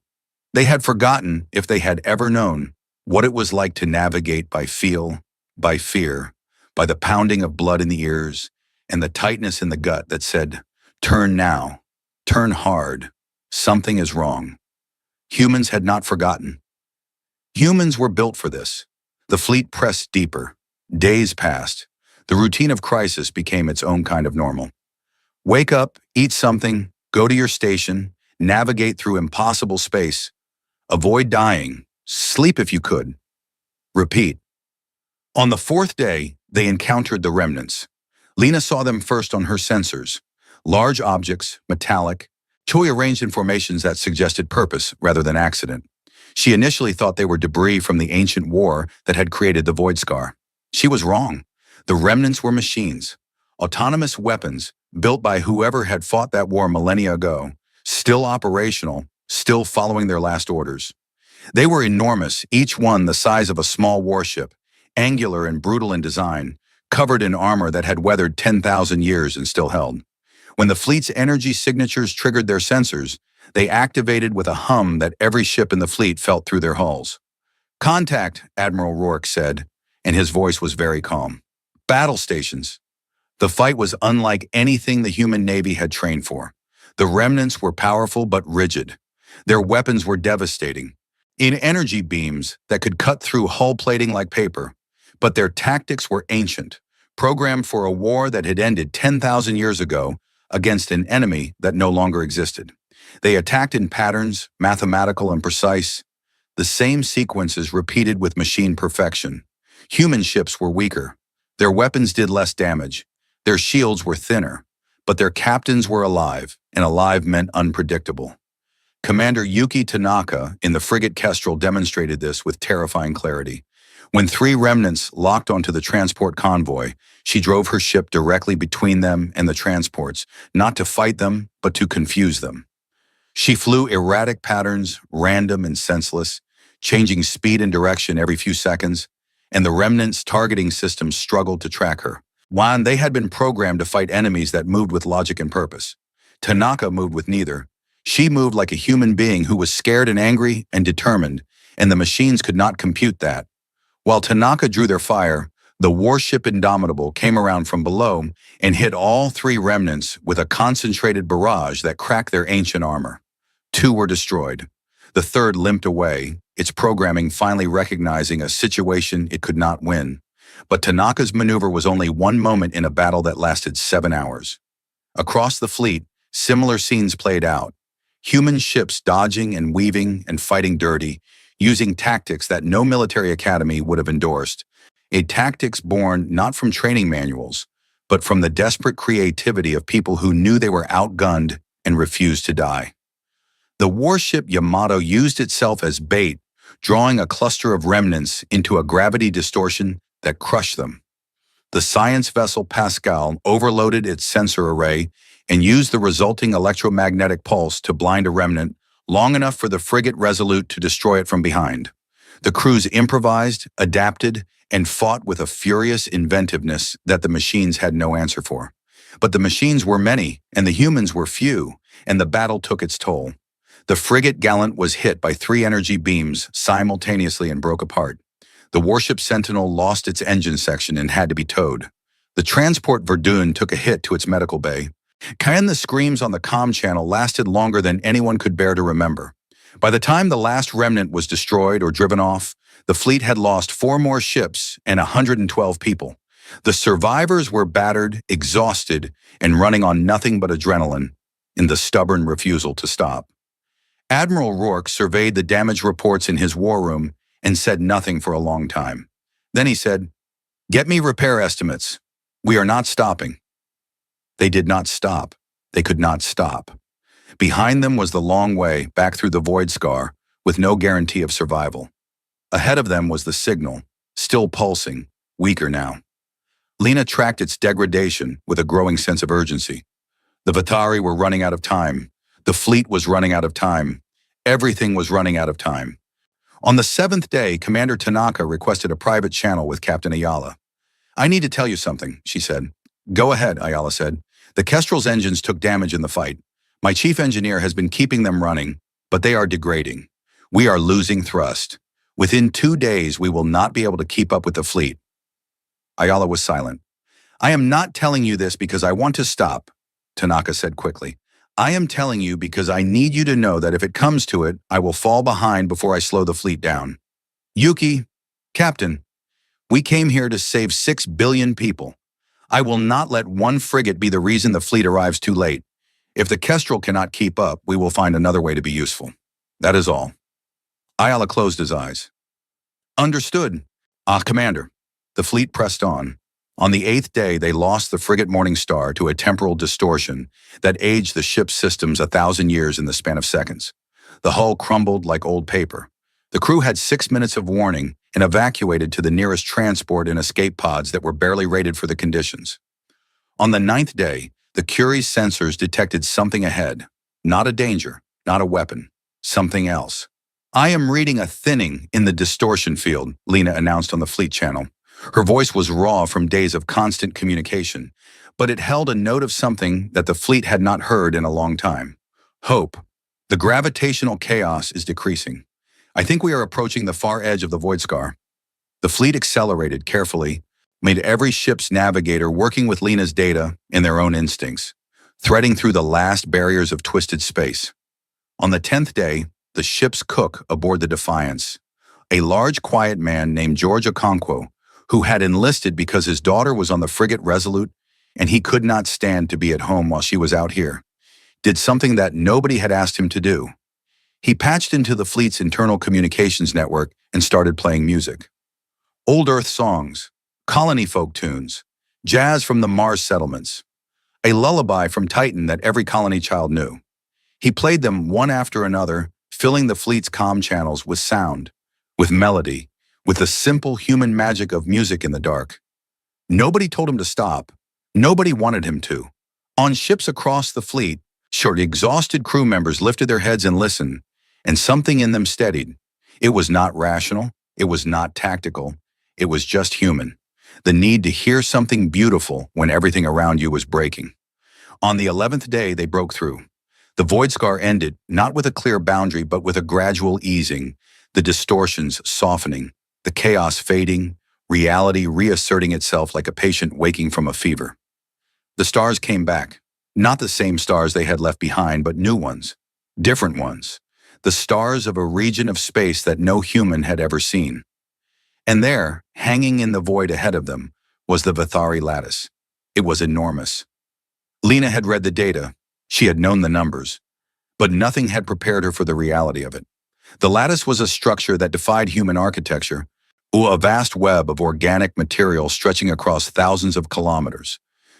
They had forgotten, if they had ever known, what it was like to navigate by feel, by fear, by the pounding of blood in the ears, and the tightness in the gut that said, "Turn now, turn hard, something is wrong." Humans had not forgotten. Humans were built for this. The fleet pressed deeper. Days passed. The routine of crisis became its own kind of normal. Wake up, eat something, go to your station, navigate through impossible space, avoid dying, sleep if you could. Repeat. On the fourth day, they encountered the remnants. Lena saw them first on her sensors. Large objects, metallic. Choi arranged in formations that suggested purpose rather than accident. She initially thought they were debris from the ancient war that had created the Void Scar. She was wrong. The remnants were machines, autonomous weapons built by whoever had fought that war millennia ago, still operational, still following their last orders. They were enormous, each one the size of a small warship, angular and brutal in design, covered in armor that had weathered 10,000 years and still held. When the fleet's energy signatures triggered their sensors, they activated with a hum that every ship in the fleet felt through their hulls. "Contact," Admiral Rourke said, and his voice was very calm. "Battle stations." The fight was unlike anything the human Navy had trained for. The remnants were powerful but rigid. Their weapons were devastating, in energy beams that could cut through hull plating like paper. But their tactics were ancient, programmed for a war that had ended 10,000 years ago against an enemy that no longer existed. They attacked in patterns, mathematical and precise, the same sequences repeated with machine perfection. Human ships were weaker. Their weapons did less damage. Their shields were thinner, but their captains were alive, and alive meant unpredictable. Commander Yuki Tanaka in the frigate Kestrel demonstrated this with terrifying clarity. When three remnants locked onto the transport convoy, she drove her ship directly between them and the transports, not to fight them, but to confuse them. She flew erratic patterns, random and senseless, changing speed and direction every few seconds, and the remnants' targeting systems struggled to track her. While they had been programmed to fight enemies that moved with logic and purpose, Tanaka moved with neither. She moved like a human being who was scared and angry and determined, and the machines could not compute that. While Tanaka drew their fire, the warship Indomitable came around from below and hit all three remnants with a concentrated barrage that cracked their ancient armor. Two were destroyed. The third limped away, its programming finally recognizing a situation it could not win. But Tanaka's maneuver was only one moment in a battle that lasted 7 hours. Across the fleet, similar scenes played out. Human ships dodging and weaving and fighting dirty, using tactics that no military academy would have endorsed. A tactics born not from training manuals, but from the desperate creativity of people who knew they were outgunned and refused to die. The warship Yamato used itself as bait, drawing a cluster of remnants into a gravity distortion that crushed them. The science vessel Pascal overloaded its sensor array and used the resulting electromagnetic pulse to blind a remnant long enough for the frigate Resolute to destroy it from behind. The crews improvised, adapted, and fought with a furious inventiveness that the machines had no answer for. But the machines were many, and the humans were few, and the battle took its toll. The frigate Gallant was hit by 3 energy beams simultaneously and broke apart. The warship Sentinel lost its engine section and had to be towed. The transport Verdun took a hit to its medical bay. The screams on the comm channel lasted longer than anyone could bear to remember. By the time the last remnant was destroyed or driven off, the fleet had lost 4 more ships and 112 people. The survivors were battered, exhausted, and running on nothing but adrenaline in the stubborn refusal to stop. Admiral Rourke surveyed the damage reports in his war room and said nothing for a long time. Then he said, "Get me repair estimates. We are not stopping." They did not stop. They could not stop. Behind them was the long way back through the void scar with no guarantee of survival. Ahead of them was the signal, still pulsing, weaker now. Lena tracked its degradation with a growing sense of urgency. The Vatari were running out of time. The fleet was running out of time. Everything was running out of time. On the 7th day, Commander Tanaka requested a private channel with Captain Ayala. "I need to tell you something," she said. "Go ahead," Ayala said. "The Kestrel's engines took damage in the fight. My chief engineer has been keeping them running, but they are degrading. We are losing thrust. Within 2 days, we will not be able to keep up with the fleet." Ayala was silent. "I am not telling you this because I want to stop," Tanaka said quickly. "I am telling you because I need you to know that if it comes to it, I will fall behind before I slow the fleet down. Yuki, Captain, we came here to save 6 billion people. I will not let one frigate be the reason the fleet arrives too late. If the Kestrel cannot keep up, we will find another way to be useful. That is all." Ayala closed his eyes. "Understood. Commander." The fleet pressed on. On the 8th day, they lost the frigate Morning Star to a temporal distortion that aged the ship's systems 1,000 years in the span of seconds. The hull crumbled like old paper. The crew had 6 minutes of warning and evacuated to the nearest transport and escape pods that were barely rated for the conditions. On the 9th day, the Curie's sensors detected something ahead. Not a danger, not a weapon, something else. "I am reading a thinning in the distortion field," Lena announced on the fleet channel. Her voice was raw from days of constant communication, but it held a note of something that the fleet had not heard in a long time. "Hope. The gravitational chaos is decreasing. I think we are approaching the far edge of the void scar." The fleet accelerated carefully, made every ship's navigator working with Lena's data and their own instincts, threading through the last barriers of twisted space. On the 10th day, the ship's cook aboard the Defiance, a large, quiet man named George Okonkwo, who had enlisted because his daughter was on the frigate Resolute and he could not stand to be at home while she was out here, did something that nobody had asked him to do. He patched into the fleet's internal communications network and started playing music. Old Earth songs, colony folk tunes, jazz from the Mars settlements, a lullaby from Titan that every colony child knew. He played them one after another, filling the fleet's comm channels with sound, with melody, with the simple human magic of music in the dark. Nobody told him to stop. Nobody wanted him to. On ships across the fleet, exhausted crew members lifted their heads and listened, and something in them steadied. It was not rational. It was not tactical. It was just human. The need to hear something beautiful when everything around you was breaking. On the 11th day, they broke through. The void scar ended, not with a clear boundary, but with a gradual easing, the distortions softening, the chaos fading, reality reasserting itself like a patient waking from a fever. The stars came back, not the same stars they had left behind, but new ones, different ones, the stars of a region of space that no human had ever seen. And there, hanging in the void ahead of them, was the Vathari lattice. It was enormous. Lena had read the data. She had known the numbers. But nothing had prepared her for the reality of it. The lattice was a structure that defied human architecture, a vast web of organic material stretching across thousands of kilometers,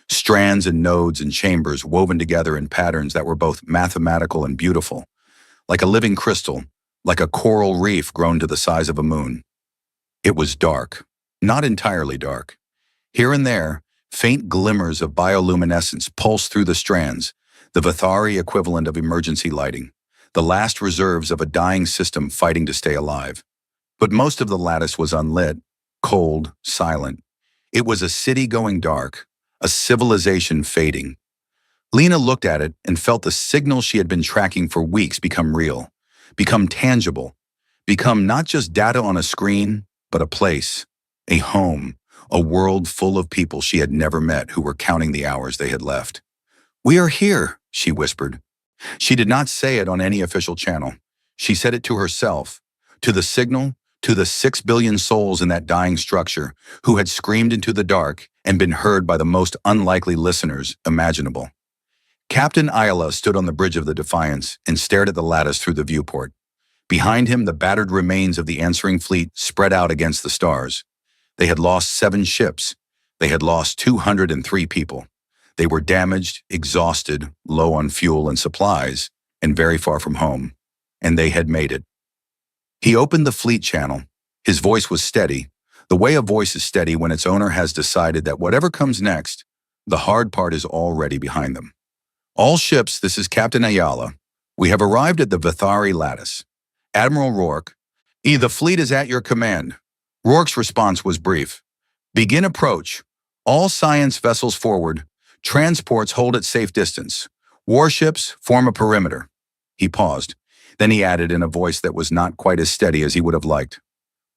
strands and nodes and chambers woven together in patterns that were both mathematical and beautiful, like a living crystal, like a coral reef grown to the size of a moon. It was dark, not entirely dark. Here and there, faint glimmers of bioluminescence pulsed through the strands, the Vathari equivalent of emergency lighting, the last reserves of a dying system fighting to stay alive. But most of the lattice was unlit, cold, silent. It was a city going dark, a civilization fading. Lena looked at it and felt the signal she had been tracking for weeks become real, become tangible, become not just data on a screen, but a place, a home, a world full of people she had never met who were counting the hours they had left. "We are here," she whispered. She did not say it on any official channel. She said it to herself, to the signal, to the 6 billion souls in that dying structure who had screamed into the dark and been heard by the most unlikely listeners imaginable. Captain Ayala stood on the bridge of the Defiance and stared at the lattice through the viewport. Behind him, the battered remains of the answering fleet spread out against the stars. They had lost 7 ships. They had lost 203 people. They were damaged, exhausted, low on fuel and supplies, and very far from home. And they had made it. He opened the fleet channel. His voice was steady, the way a voice is steady when its owner has decided that whatever comes next, the hard part is already behind them. "All ships, this is Captain Ayala. We have arrived at the Vithari Lattice. Admiral Rourke, the fleet is at your command." Rourke's response was brief. "Begin approach. All science vessels forward. Transports hold at safe distance. Warships form a perimeter." He paused. Then he added in a voice that was not quite as steady as he would have liked.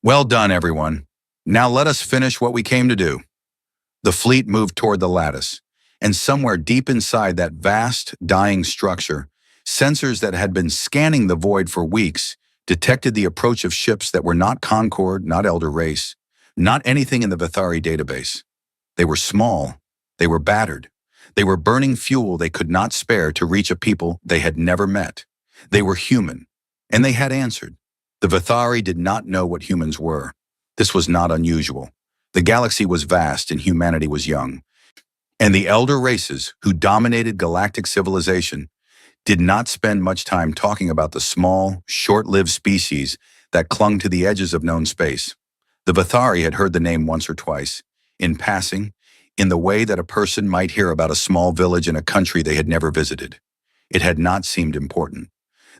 "Well done, everyone. Now let us finish what we came to do." The fleet moved toward the lattice, and somewhere deep inside that vast, dying structure, sensors that had been scanning the void for weeks detected the approach of ships that were not Concord, not Elder Race, not anything in the Vithari database. They were small. They were battered. They were burning fuel they could not spare to reach a people they had never met. They were human, and they had answered. The Vithari did not know what humans were. This was not unusual. The galaxy was vast and humanity was young. And the elder races who dominated galactic civilization did not spend much time talking about the small, short-lived species that clung to the edges of known space. The Vithari had heard the name once or twice, in passing, in the way that a person might hear about a small village in a country they had never visited. It had not seemed important.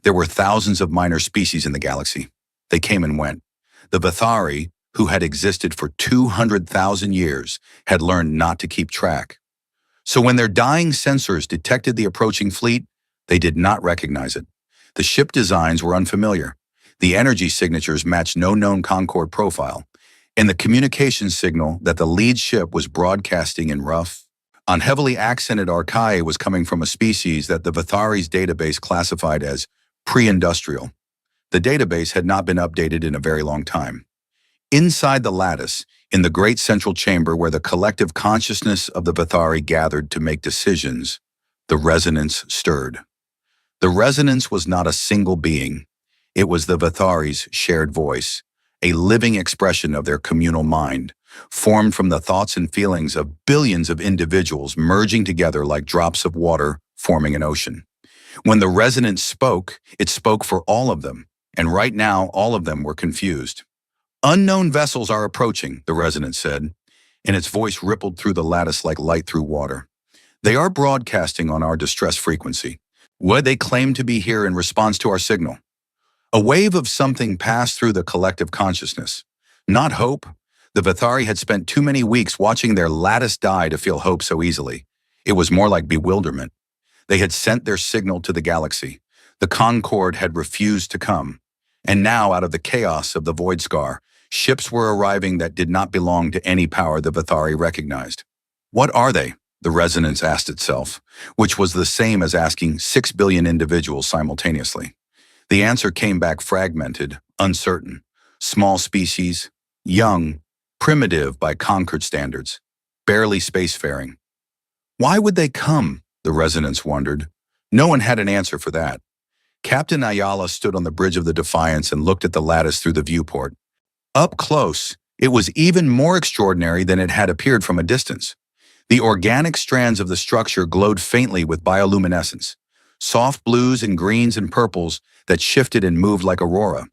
There were thousands of minor species in the galaxy. They came and went. The Vithari, who had existed for 200,000 years, had learned not to keep track. So when their dying sensors detected the approaching fleet, they did not recognize it. The ship designs were unfamiliar. The energy signatures matched no known Concord profile, and the communication signal that the lead ship was broadcasting in rough, on heavily accented Archaea was coming from a species that the Vithari's database classified as pre-industrial. The database had not been updated in a very long time. Inside the lattice, in the great central chamber where the collective consciousness of the Vithari gathered to make decisions, the resonance stirred. The resonance was not a single being. It was the Vithari's shared voice, a living expression of their communal mind, formed from the thoughts and feelings of billions of individuals merging together like drops of water forming an ocean. When the resonance spoke, it spoke for all of them, and right now all of them were confused. "Unknown vessels are approaching," the resonance said, and its voice rippled through the lattice like light through water. "They are broadcasting on our distress frequency. What they claim to be here in response to our signal." A wave of something passed through the collective consciousness. Not hope. The Vithari had spent too many weeks watching their lattice die to feel hope so easily. It was more like bewilderment. They had sent their signal to the galaxy. The Concord had refused to come. And now, out of the chaos of the Void Scar, ships were arriving that did not belong to any power the Vithari recognized. "What are they?" the resonance asked itself, which was the same as asking 6 billion individuals simultaneously. The answer came back fragmented, uncertain. Small species, young, primitive by Concord standards, barely spacefaring. Why would they come? The resonance wondered. No one had an answer for that. Captain Ayala stood on the bridge of the Defiance and looked at the lattice through the viewport. Up close, it was even more extraordinary than it had appeared from a distance. The organic strands of the structure glowed faintly with bioluminescence, soft blues and greens and purples that shifted and moved like aurora.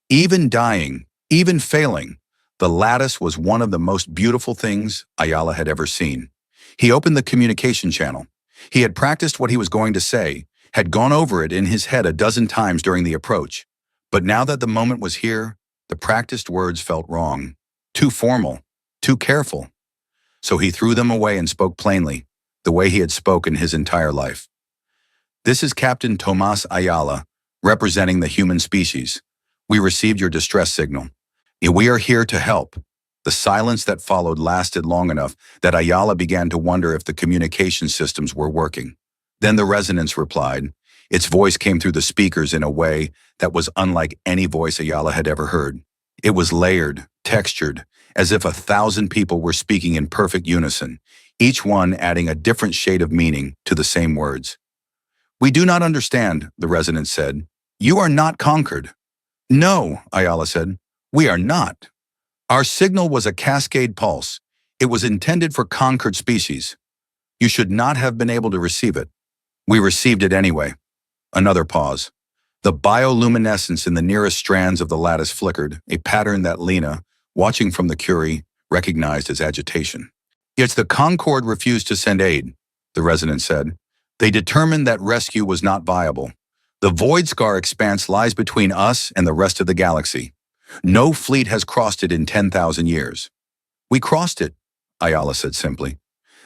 Even dying, even failing, the lattice was one of the most beautiful things Ayala had ever seen. He opened the communication channel. He had practiced what he was going to say, had gone over it in his head a dozen times during the approach. But now that the moment was here, the practiced words felt wrong, too formal, too careful. So he threw them away and spoke plainly. the way he had spoken his entire life. "This is Captain Tomas Ayala, representing the human species. We received your distress signal. We are here to help." The silence that followed lasted long enough that Ayala began to wonder if the communication systems were working. Then the resonance replied. Its voice came through the speakers in a way that was unlike any voice Ayala had ever heard. It was layered, textured, as if 1,000 people were speaking in perfect unison, each one adding a different shade of meaning to the same words. "We do not understand," the resonance said. "You are not conquered." "No," Ayala said, "we are not. Our signal was a cascade pulse. It was intended for conquered species. You should not have been able to receive it. We received it anyway." Another pause. The bioluminescence in the nearest strands of the lattice flickered, a pattern that Lena, watching from the Curie, recognized as agitation. "Yet the Concorde refused to send aid," the resonance said. "They determined that rescue was not viable. The Void Scar expanse lies between us and the rest of the galaxy. No fleet has crossed it in 10,000 years." "We crossed it," Ayala said simply.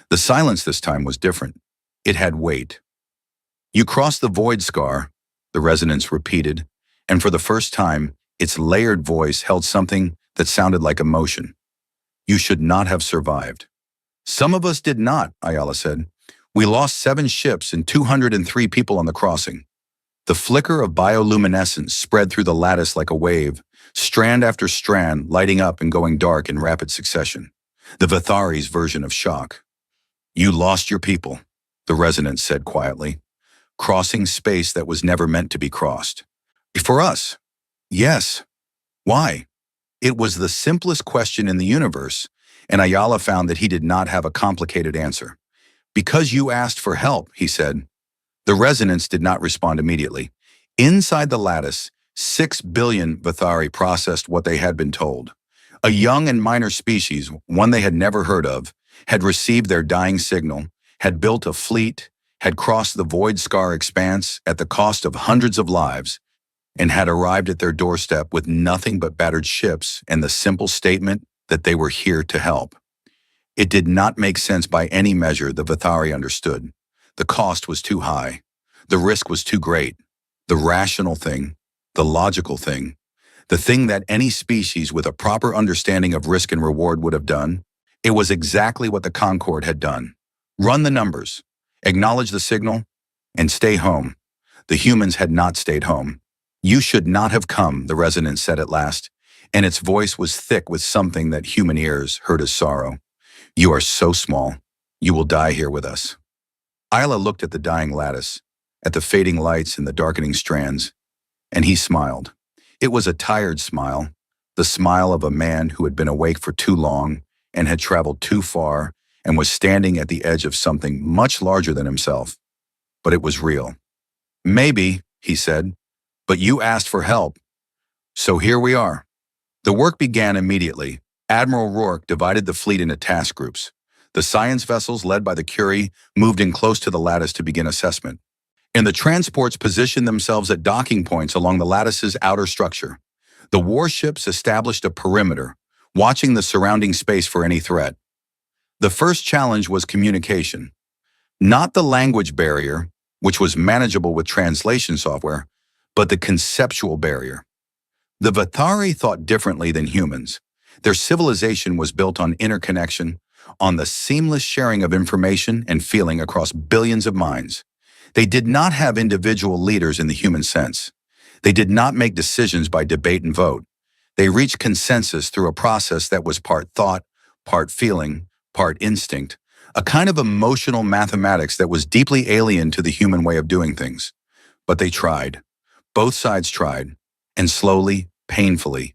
The silence this time was different. It had weight. "You crossed the Void Scar," the resonance repeated, and for the first time, its layered voice held something that sounded like emotion. "You should not have survived." "Some of us did not," Ayala said. "We lost 7 ships and 203 people on the crossing." The flicker of bioluminescence spread through the lattice like a wave, strand after strand lighting up and going dark in rapid succession. The Vathari's version of shock. "You lost your people," the resonance said quietly. "Crossing space that was never meant to be crossed." "For us?" "Yes." "Why?" It was the simplest question in the universe, and Ayala found that he did not have a complicated answer. "Because you asked for help," he said. The resonance did not respond immediately. Inside the lattice, 6 billion Vathari processed what they had been told. A young and minor species, one they had never heard of, had received their dying signal, had built a fleet, had crossed the Void Scar expanse at the cost of hundreds of lives, and had arrived at their doorstep with nothing but battered ships and the simple statement that they were here to help. It did not make sense by any measure the Vathari understood. The cost was too high. The risk was too great. The rational thing, the logical thing, the thing that any species with a proper understanding of risk and reward would have done, it was exactly what the Concorde had done. Run the numbers, acknowledge the signal, and stay home. The humans had not stayed home. "You should not have come," the resonance said at last, and its voice was thick with something that human ears heard as sorrow. "You are so small. You will die here with us." Ayala looked at the dying lattice, at the fading lights and the darkening strands, and he smiled. It was a tired smile, the smile of a man who had been awake for too long and had traveled too far and was standing at the edge of something much larger than himself. But it was real. "Maybe," he said, "but you asked for help. So here we are." The work began immediately. Admiral Rourke divided the fleet into task groups. The science vessels, led by the Curie, moved in close to the lattice to begin assessment. And the transports positioned themselves at docking points along the lattice's outer structure. The warships established a perimeter, watching the surrounding space for any threat. The first challenge was communication. Not the language barrier, which was manageable with translation software, but the conceptual barrier. The Vathari thought differently than humans. Their civilization was built on interconnection, on the seamless sharing of information and feeling across billions of minds. They did not have individual leaders in the human sense. They did not make decisions by debate and vote. They reached consensus through a process that was part thought, part feeling, part instinct, a kind of emotional mathematics that was deeply alien to the human way of doing things. But they tried. Both sides tried, and slowly, painfully,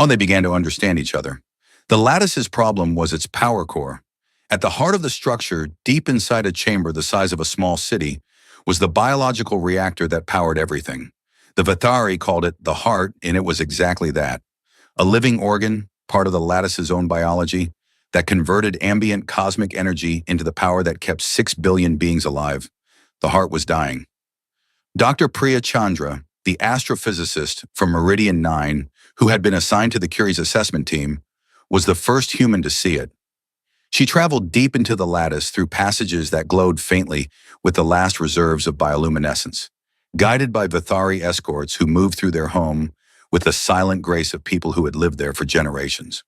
they began to understand each other. The lattice's problem was its power core. At the heart of the structure, deep inside a chamber the size of a small city, was the biological reactor that powered everything. The Vathari called it the heart, and it was exactly that. A living organ, part of the lattice's own biology, that converted ambient cosmic energy into the power that kept 6 billion beings alive. The heart was dying. Dr. Priya Chandra, the astrophysicist from Meridian 9, who had been assigned to the Curie's assessment team, was the first human to see it. She traveled deep into the lattice through passages that glowed faintly with the last reserves of bioluminescence, guided by Vithari escorts who moved through their home with the silent grace of people who had lived there for generations.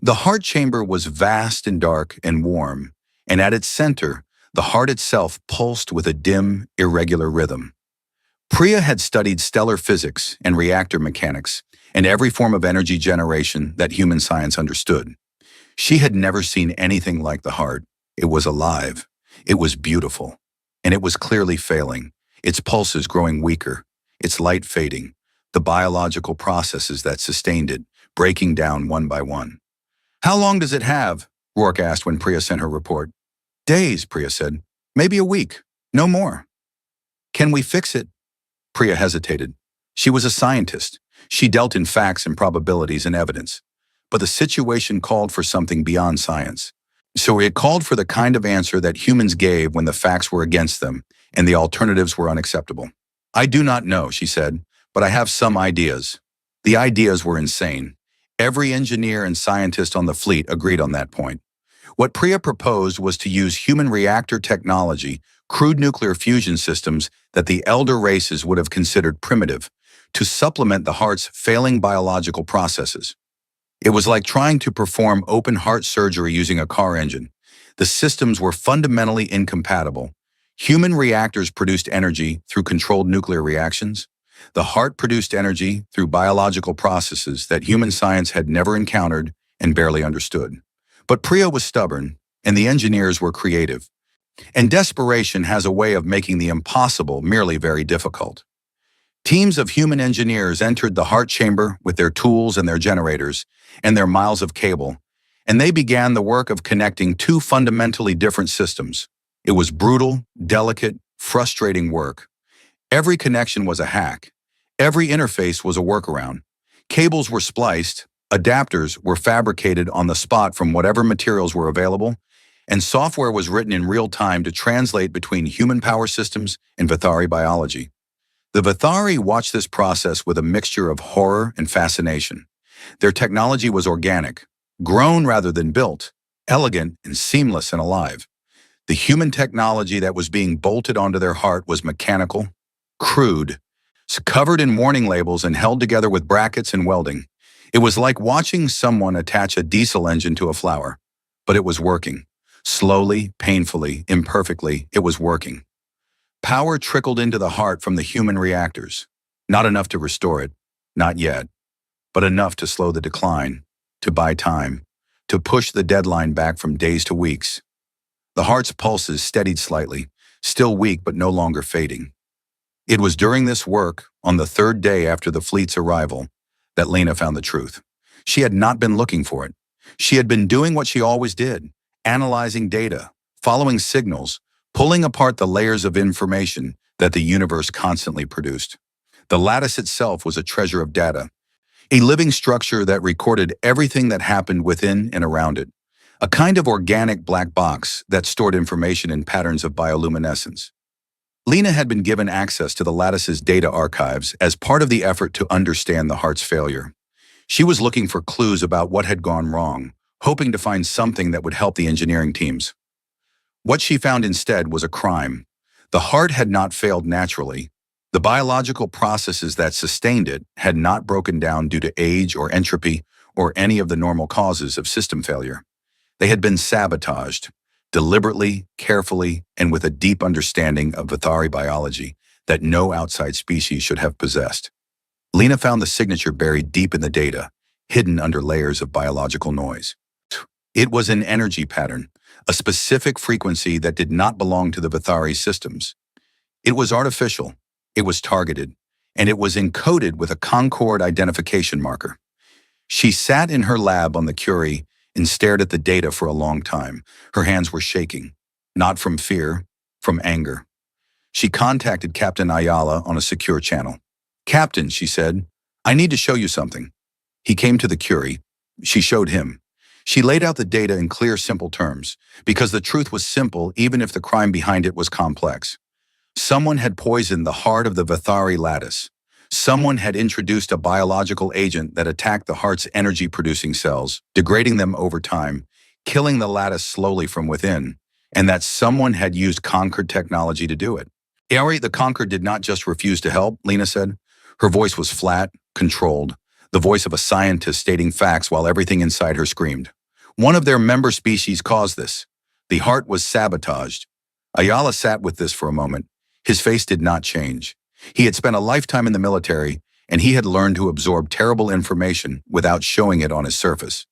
The heart chamber was vast and dark and warm, and at its center, the heart itself pulsed with a dim, irregular rhythm. Priya had studied stellar physics and reactor mechanics and every form of energy generation that human science understood. She had never seen anything like the heart. It was alive. It was beautiful. And it was clearly failing, its pulses growing weaker, its light fading, the biological processes that sustained it breaking down one by one. "How long does it have?" Rourke asked when Priya sent her report. "Days," Priya said. "Maybe a week. No more." "Can we fix it?" Priya hesitated. She was a scientist. She dealt in facts and probabilities and evidence. But the situation called for something beyond science. So it called for the kind of answer that humans gave when the facts were against them and the alternatives were unacceptable. "I do not know," she said, "but I have some ideas." The ideas were insane. Every engineer and scientist on the fleet agreed on that point. What Priya proposed was to use human reactor technology, crude nuclear fusion systems that the elder races would have considered primitive, to supplement the heart's failing biological processes. It was like trying to perform open heart surgery using a car engine. The systems were fundamentally incompatible. Human reactors produced energy through controlled nuclear reactions. The heart produced energy through biological processes that human science had never encountered and barely understood. But Priya was stubborn, and the engineers were creative. And desperation has a way of making the impossible merely very difficult. Teams of human engineers entered the heart chamber with their tools and their generators and their miles of cable, and they began the work of connecting two fundamentally different systems. It was brutal, delicate, frustrating work. Every connection was a hack. Every interface was a workaround. Cables were spliced, adapters were fabricated on the spot from whatever materials were available, and software was written in real time to translate between human power systems and Vithari biology. The Vithari watched this process with a mixture of horror and fascination. Their technology was organic, grown rather than built, elegant and seamless and alive. The human technology that was being bolted onto their heart was mechanical, crude, covered in warning labels and held together with brackets and welding. It was like watching someone attach a diesel engine to a flower. But it was working. Slowly, painfully, imperfectly, it was working. Power trickled into the heart from the human reactors. Not enough to restore it, not yet, but enough to slow the decline, to buy time, to push the deadline back from days to weeks. The heart's pulses steadied slightly, still weak but no longer fading. It was during this work, on the third day after the fleet's arrival, that Lena found the truth. She had not been looking for it. She had been doing what she always did, analyzing data, following signals, pulling apart the layers of information that the universe constantly produced. The lattice itself was a treasure of data, a living structure that recorded everything that happened within and around it, a kind of organic black box that stored information in patterns of bioluminescence. Lena had been given access to the lattice's data archives as part of the effort to understand the heart's failure. She was looking for clues about what had gone wrong, hoping to find something that would help the engineering teams. What she found instead was a crime. The heart had not failed naturally. The biological processes that sustained it had not broken down due to age or entropy or any of the normal causes of system failure. They had been sabotaged, deliberately, carefully, and with a deep understanding of Vithari biology that no outside species should have possessed. Lena found the signature buried deep in the data, hidden under layers of biological noise. It was an energy pattern, a specific frequency that did not belong to the Vithari systems. It was artificial, it was targeted, and it was encoded with a Concord identification marker. She sat in her lab on the Curie and stared at the data for a long time. Her hands were shaking, not from fear, from anger. She contacted Captain Ayala on a secure channel. "Captain," she said, "I need to show you something." He came to the Curie. She showed him. She laid out the data in clear, simple terms, because the truth was simple even if the crime behind it was complex. Someone had poisoned the heart of the Vithari lattice. Someone had introduced a biological agent that attacked the heart's energy-producing cells, degrading them over time, killing the lattice slowly from within, and that someone had used Concord technology to do it. Ari, the Concord did not just refuse to help, Lena said. Her voice was flat, controlled, the voice of a scientist stating facts while everything inside her screamed. One of their member species caused this. The heart was sabotaged. Ayala sat with this for a moment. His face did not change. He had spent a lifetime in the military, and he had learned to absorb terrible information without showing it on his surface.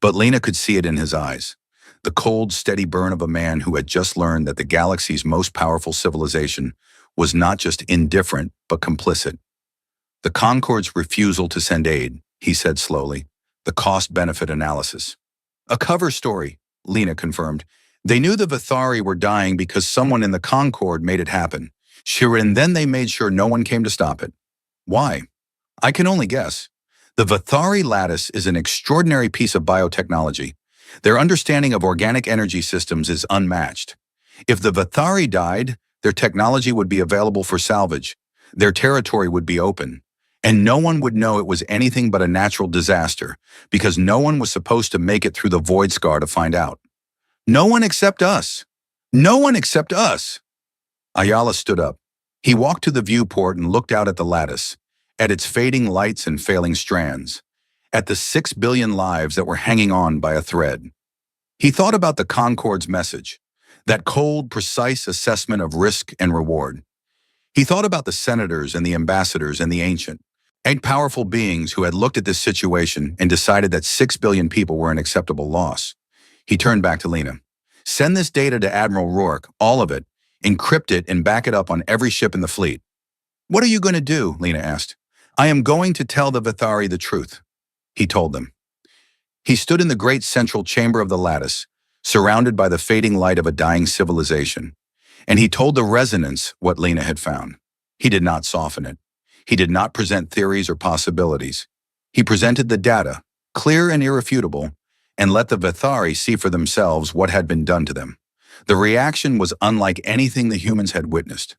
But Lena could see it in his eyes. The cold, steady burn of a man who had just learned that the galaxy's most powerful civilization was not just indifferent, but complicit. The Concord's refusal to send aid, he said slowly. The cost-benefit analysis. A cover story, Lena confirmed. They knew the Vithari were dying because someone in the Concord made it happen. Sure, and then they made sure no one came to stop it. Why? I can only guess. The Vithari lattice is an extraordinary piece of biotechnology. Their understanding of organic energy systems is unmatched. If the Vithari died, their technology would be available for salvage. Their territory would be open. And no one would know it was anything but a natural disaster, because no one was supposed to make it through the void scar to find out. No one except us. No one except us. Ayala stood up. He walked to the viewport and looked out at the lattice, at its fading lights and failing strands, at the 6 billion lives that were hanging on by a thread. He thought about the Concord's message, that cold, precise assessment of risk and reward. He thought about the senators and the ambassadors and the ancient, 8 powerful beings who had looked at this situation and decided that 6 billion people were an acceptable loss. He turned back to Lena. Send this data to Admiral Rourke, all of it, encrypt it and back it up on every ship in the fleet. What are you going to do? Lena asked. I am going to tell the Vithari the truth, he told them. He stood in the great central chamber of the lattice, surrounded by the fading light of a dying civilization, and he told the resonance what Lena had found. He did not soften it. He did not present theories or possibilities. He presented the data, clear and irrefutable, and let the Vithari see for themselves what had been done to them. The reaction was unlike anything the humans had witnessed.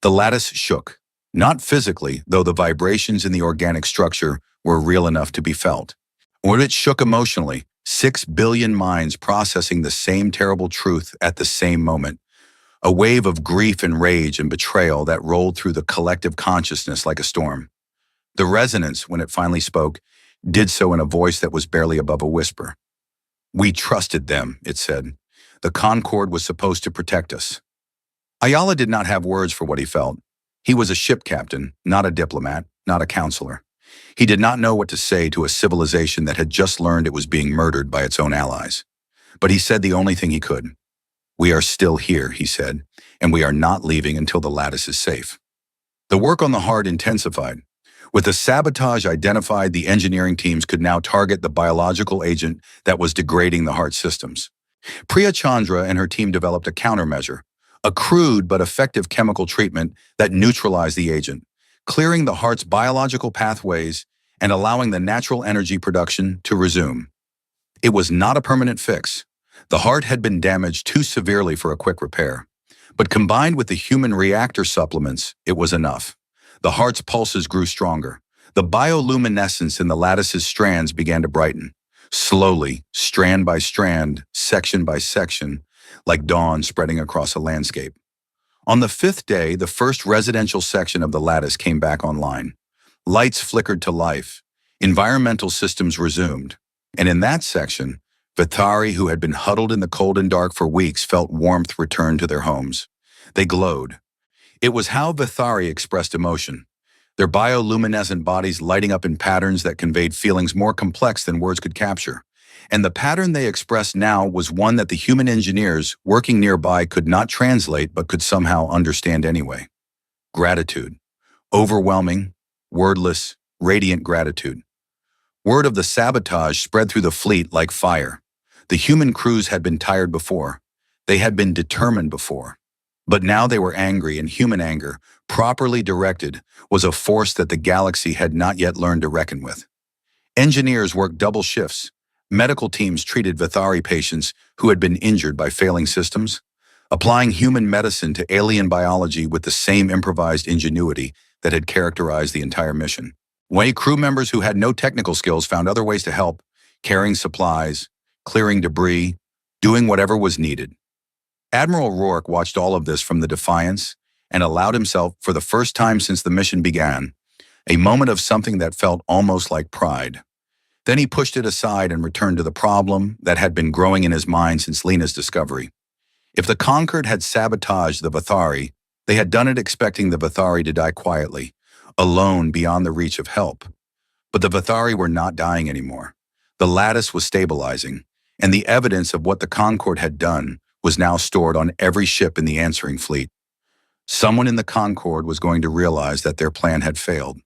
The lattice shook, not physically, though the vibrations in the organic structure were real enough to be felt. Or it shook emotionally, 6 billion minds processing the same terrible truth at the same moment. A wave of grief and rage and betrayal that rolled through the collective consciousness like a storm. The resonance, when it finally spoke, did so in a voice that was barely above a whisper. We trusted them, it said. The Concord was supposed to protect us. Ayala did not have words for what he felt. He was a ship captain, not a diplomat, not a counselor. He did not know what to say to a civilization that had just learned it was being murdered by its own allies. But he said the only thing he could. We are still here, he said, and we are not leaving until the lattice is safe. The work on the heart intensified. With the sabotage identified, the engineering teams could now target the biological agent that was degrading the heart systems. Priya Chandra and her team developed a countermeasure, a crude but effective chemical treatment that neutralized the agent, clearing the heart's biological pathways and allowing the natural energy production to resume. It was not a permanent fix. The heart had been damaged too severely for a quick repair. But combined with the human reactor supplements, it was enough. The heart's pulses grew stronger. The bioluminescence in the lattice's strands began to brighten. Slowly, strand by strand, section by section, like dawn spreading across a landscape. On the 5th day, the first residential section of the lattice came back online. Lights flickered to life. Environmental systems resumed. And in that section, Vithari, who had been huddled in the cold and dark for weeks, felt warmth return to their homes. They glowed. It was how Vithari expressed emotion, their bioluminescent bodies lighting up in patterns that conveyed feelings more complex than words could capture. And the pattern they expressed now was one that the human engineers working nearby could not translate but could somehow understand anyway. Gratitude. Overwhelming, wordless, radiant gratitude. Word of the sabotage spread through the fleet like fire. The human crews had been tired before. They had been determined before. But now they were angry, and human anger, properly directed, was a force that the galaxy had not yet learned to reckon with. Engineers worked double shifts. Medical teams treated Vithari patients who had been injured by failing systems, applying human medicine to alien biology with the same improvised ingenuity that had characterized the entire mission. Crew members who had no technical skills found other ways to help, carrying supplies, clearing debris, doing whatever was needed. Admiral Rourke watched all of this from the Defiance and allowed himself, for the first time since the mission began, a moment of something that felt almost like pride. Then he pushed it aside and returned to the problem that had been growing in his mind since Lena's discovery. If the Concord had sabotaged the Vathari, they had done it expecting the Vathari to die quietly, alone beyond the reach of help. But the Vathari were not dying anymore. The lattice was stabilizing, and the evidence of what the Concord had done was now stored on every ship in the answering fleet. Someone in the Concord was going to realize that their plan had failed,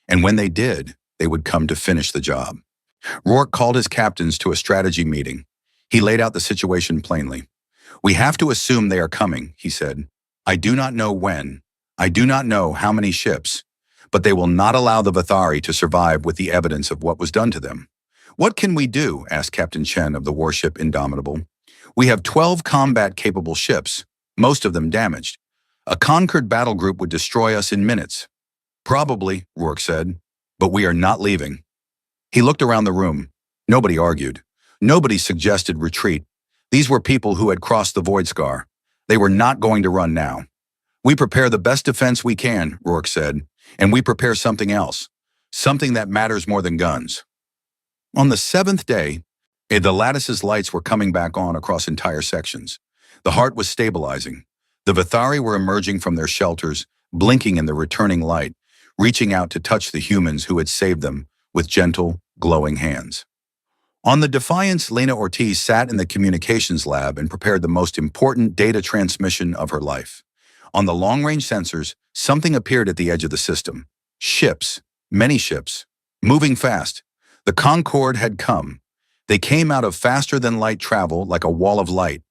and when they did, they would come to finish the job. Rourke called his captains to a strategy meeting. He laid out the situation plainly. "We have to assume they are coming," he said. "I do not know when. I do not know how many ships, but they will not allow the Vathari to survive with the evidence of what was done to them." "What can we do?" asked Captain Chen of the warship Indomitable. "We have 12 combat-capable ships, most of them damaged. A Concord battle group would destroy us in minutes." "Probably," Rourke said, "but we are not leaving." He looked around the room. Nobody argued. Nobody suggested retreat. These were people who had crossed the Void Scar. They were not going to run now. "We prepare the best defense we can," Rourke said, "and we prepare something else, something that matters more than guns." On the seventh day, the lattice's lights were coming back on across entire sections. The heart was stabilizing. The Vathari were emerging from their shelters, blinking in the returning light, reaching out to touch the humans who had saved them with gentle, glowing hands. On the Defiance, Lena Ortiz sat in the communications lab and prepared the most important data transmission of her life. On the long-range sensors, something appeared at the edge of the system. Ships, many ships, moving fast. The Concorde had come. They came out of faster-than-light travel like a wall of light.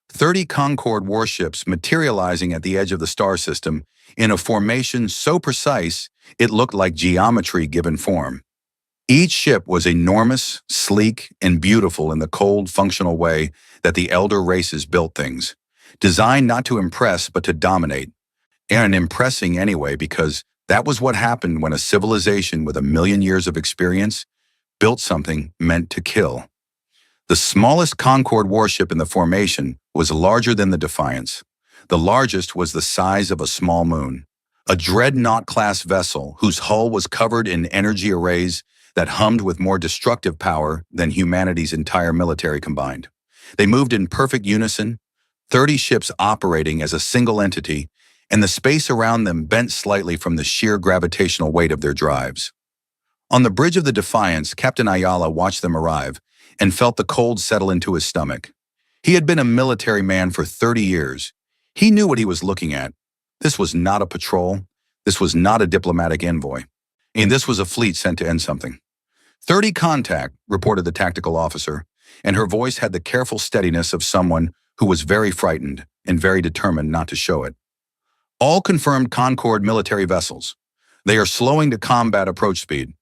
30 Concorde warships materializing at the edge of the star system in a formation so precise it looked like geometry given form. Each ship was enormous, sleek, and beautiful in the cold, functional way that the elder races built things, designed not to impress but to dominate, and impressing anyway because that was what happened when a civilization with 1,000,000 years of experience built something meant to kill. The smallest Concorde warship in the formation was larger than the Defiance. The largest was the size of a small moon, a dreadnought-class vessel whose hull was covered in energy arrays that hummed with more destructive power than humanity's entire military combined. They moved in perfect unison, 30 ships operating as a single entity, and the space around them bent slightly from the sheer gravitational weight of their drives. On the bridge of the Defiance, Captain Ayala watched them arrive and felt the cold settle into his stomach. He had been a military man for 30 years. He knew what he was looking at. This was not a patrol. This was not a diplomatic envoy. And this was a fleet sent to end something. 30 contact, reported the tactical officer, and her voice had the careful steadiness of someone who was very frightened and very determined not to show it. All confirmed Concorde military vessels. They are slowing to combat approach speed.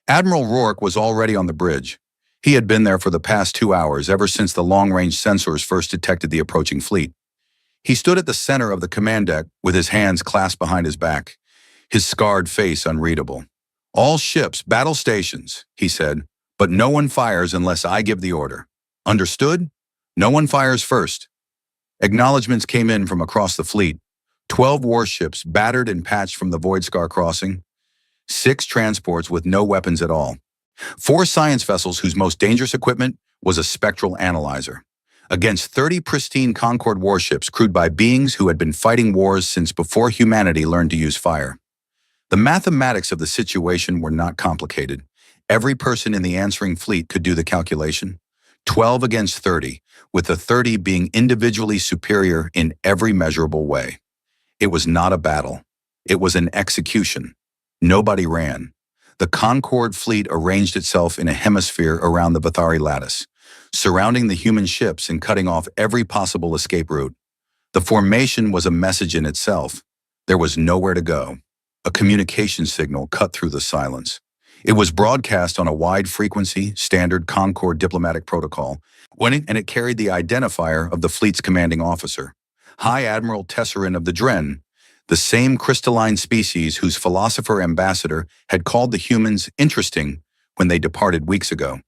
Admiral Rourke was already on the bridge. He had been there for the past 2 hours, ever since the long-range sensors first detected the approaching fleet. He stood at the center of the command deck with his hands clasped behind his back, his scarred face unreadable. "All ships, battle stations," he said, "but no one fires unless I give the order. Understood? No one fires first." Acknowledgments came in from across the fleet. 12 warships battered and patched from the Void Scar crossing. 6 transports with no weapons at all. 4 science vessels whose most dangerous equipment was a spectral analyzer. Against 30 pristine Concorde warships crewed by beings who had been fighting wars since before humanity learned to use fire. The mathematics of the situation were not complicated. Every person in the answering fleet could do the calculation. 12 against 30, with the 30 being individually superior in every measurable way. It was not a battle. It was an execution. Nobody ran. The Concorde fleet arranged itself in a hemisphere around the Vathari lattice, surrounding the human ships and cutting off every possible escape route. The formation was a message in itself. There was nowhere to go. A communication signal cut through the silence. It was broadcast on a wide-frequency, standard Concorde diplomatic protocol, and it carried the identifier of the fleet's commanding officer, High Admiral Tesserin of the Dren, the same crystalline species whose philosopher ambassador had called the humans interesting when they departed weeks ago.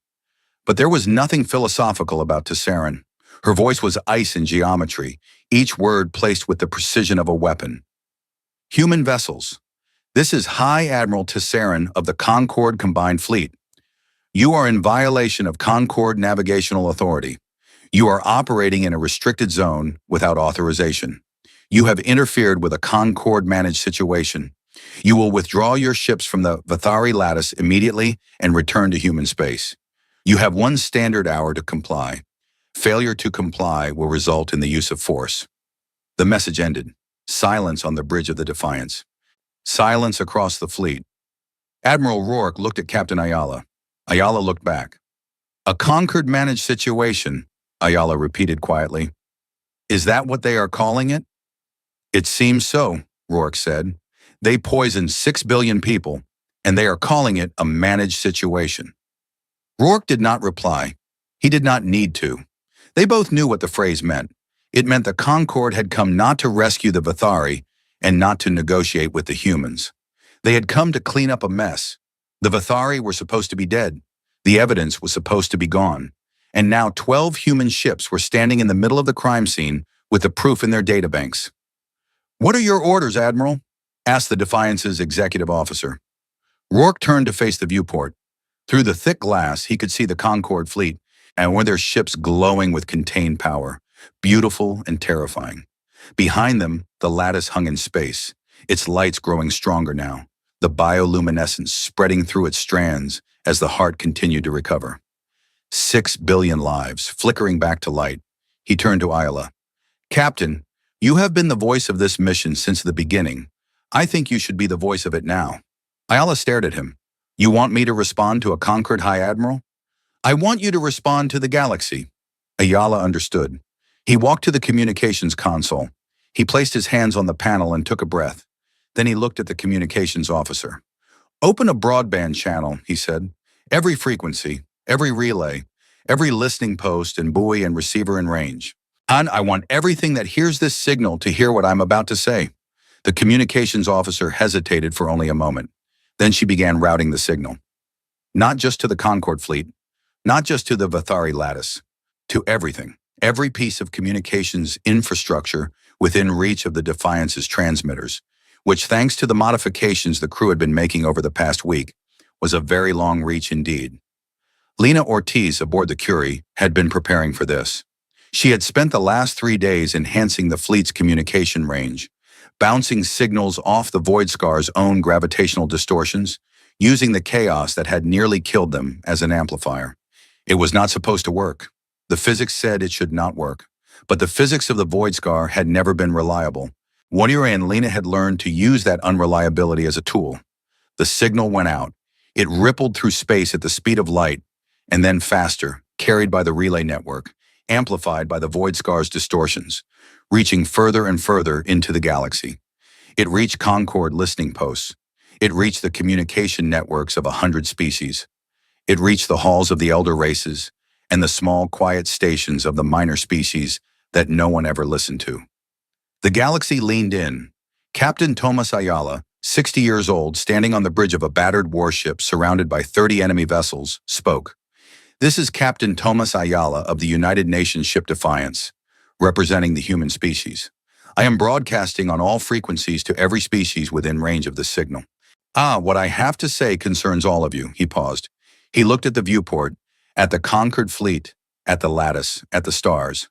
But there was nothing philosophical about Tesserin. Her voice was ice in geometry, each word placed with the precision of a weapon. Human vessels. This is High Admiral Tesseran of the Concord Combined Fleet. You are in violation of Concord Navigational Authority. You are operating in a restricted zone without authorization. You have interfered with a Concord-managed situation. You will withdraw your ships from the Vathari lattice immediately and return to human space. You have 1 standard hour to comply. Failure to comply will result in the use of force. The message ended. Silence on the bridge of the Defiance. Silence across the fleet. Admiral Rourke looked at Captain Ayala. Ayala looked back. A Concord-managed situation, Ayala repeated quietly. Is that what they are calling it? It seems so, Rourke said. They poisoned 6 billion people, and they are calling it a managed situation. Rourke did not reply. He did not need to. They both knew what the phrase meant. It meant the Concord had come not to rescue the Vathari and not to negotiate with the humans. They had come to clean up a mess. The Vathari were supposed to be dead. The evidence was supposed to be gone. And now 12 human ships were standing in the middle of the crime scene with the proof in their databanks. What are your orders, Admiral? Asked the Defiance's executive officer. Rourke turned to face the viewport. Through the thick glass, he could see the Concord fleet and one of their ships glowing with contained power, beautiful and terrifying. Behind them, the lattice hung in space, its lights growing stronger now, the bioluminescence spreading through its strands as the heart continued to recover. 6 billion lives, flickering back to light. He turned to Ayala. Captain, you have been the voice of this mission since the beginning. I think you should be the voice of it now. Ayala stared at him. You want me to respond to a Concord High Admiral? I want you to respond to the galaxy. Ayala understood. He walked to the communications console. He placed his hands on the panel and took a breath. Then he looked at the communications officer. Open a broadband channel, he said. Every frequency, every relay, every listening post and buoy and receiver in range. And I want everything that hears this signal to hear what I'm about to say. The communications officer hesitated for only a moment. Then she began routing the signal. Not just to the Concord fleet, not just to the Vathari lattice, to everything, every piece of communications infrastructure within reach of the Defiance's transmitters, which thanks to the modifications the crew had been making over the past week, was a very long reach indeed. Lena Ortiz aboard the Curie had been preparing for this. She had spent the last 3 days enhancing the fleet's communication range, bouncing signals off the Void Scar's own gravitational distortions, using the chaos that had nearly killed them as an amplifier. It was not supposed to work. The physics said it should not work. But the physics of the Void Scar had never been reliable. Wonira and Lena had learned to use that unreliability as a tool. The signal went out. It rippled through space at the speed of light, and then faster, carried by the relay network, amplified by the Void Scar's distortions, reaching further and further into the galaxy. It reached Concord listening posts. It reached the communication networks of 100 species. It reached the halls of the elder races and the small, quiet stations of the minor species that no one ever listened to. The galaxy leaned in. Captain Thomas Ayala, 60 years old, standing on the bridge of a battered warship surrounded by 30 enemy vessels, spoke. This is Captain Thomas Ayala of the United Nations ship Defiance, representing the human species. I am broadcasting on all frequencies to every species within range of this signal. What I have to say concerns all of you, he paused. He looked at the viewport, at the Concord fleet, at the lattice, at the stars.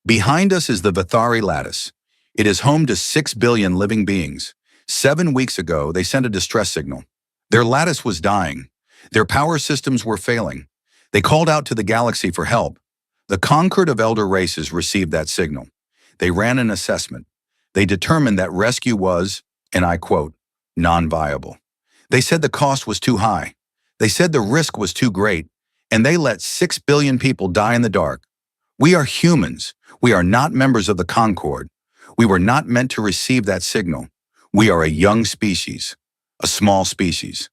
Behind us is the Vathari lattice. It is home to 6 billion living beings. 7 weeks ago, they sent a distress signal. Their lattice was dying. Their power systems were failing. They called out to the galaxy for help. The Concord of Elder Races received that signal. They ran an assessment. They determined that rescue was, and I quote, non-viable. They said the cost was too high. They said the risk was too great, and they let 6 billion people die in the dark. We are humans. We are not members of the Concord. We were not meant to receive that signal. We are a young species, a small species.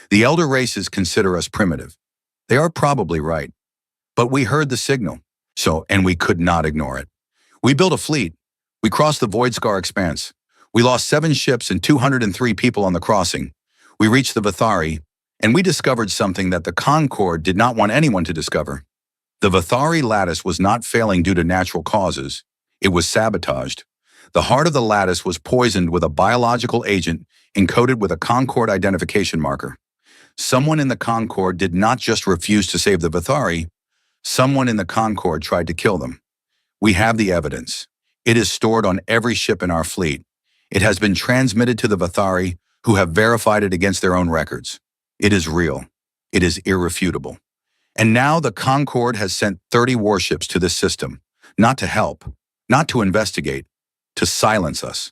The elder races consider us primitive. They are probably right. But we heard the signal, and we could not ignore it. We built a fleet. We crossed the Void Scar expanse. We lost 7 ships and 203 people on the crossing. We reached the Vathari, and we discovered something that the Concord did not want anyone to discover. The Vathari lattice was not failing due to natural causes. It was sabotaged. The heart of the lattice was poisoned with a biological agent encoded with a Concord identification marker. Someone in the Concord did not just refuse to save the Vathari, someone in the Concord tried to kill them. We have the evidence. It is stored on every ship in our fleet. It has been transmitted to the Vathari, who have verified it against their own records. It is real. It is irrefutable. And now the Concord has sent 30 warships to this system, not to help, not to investigate, to silence us,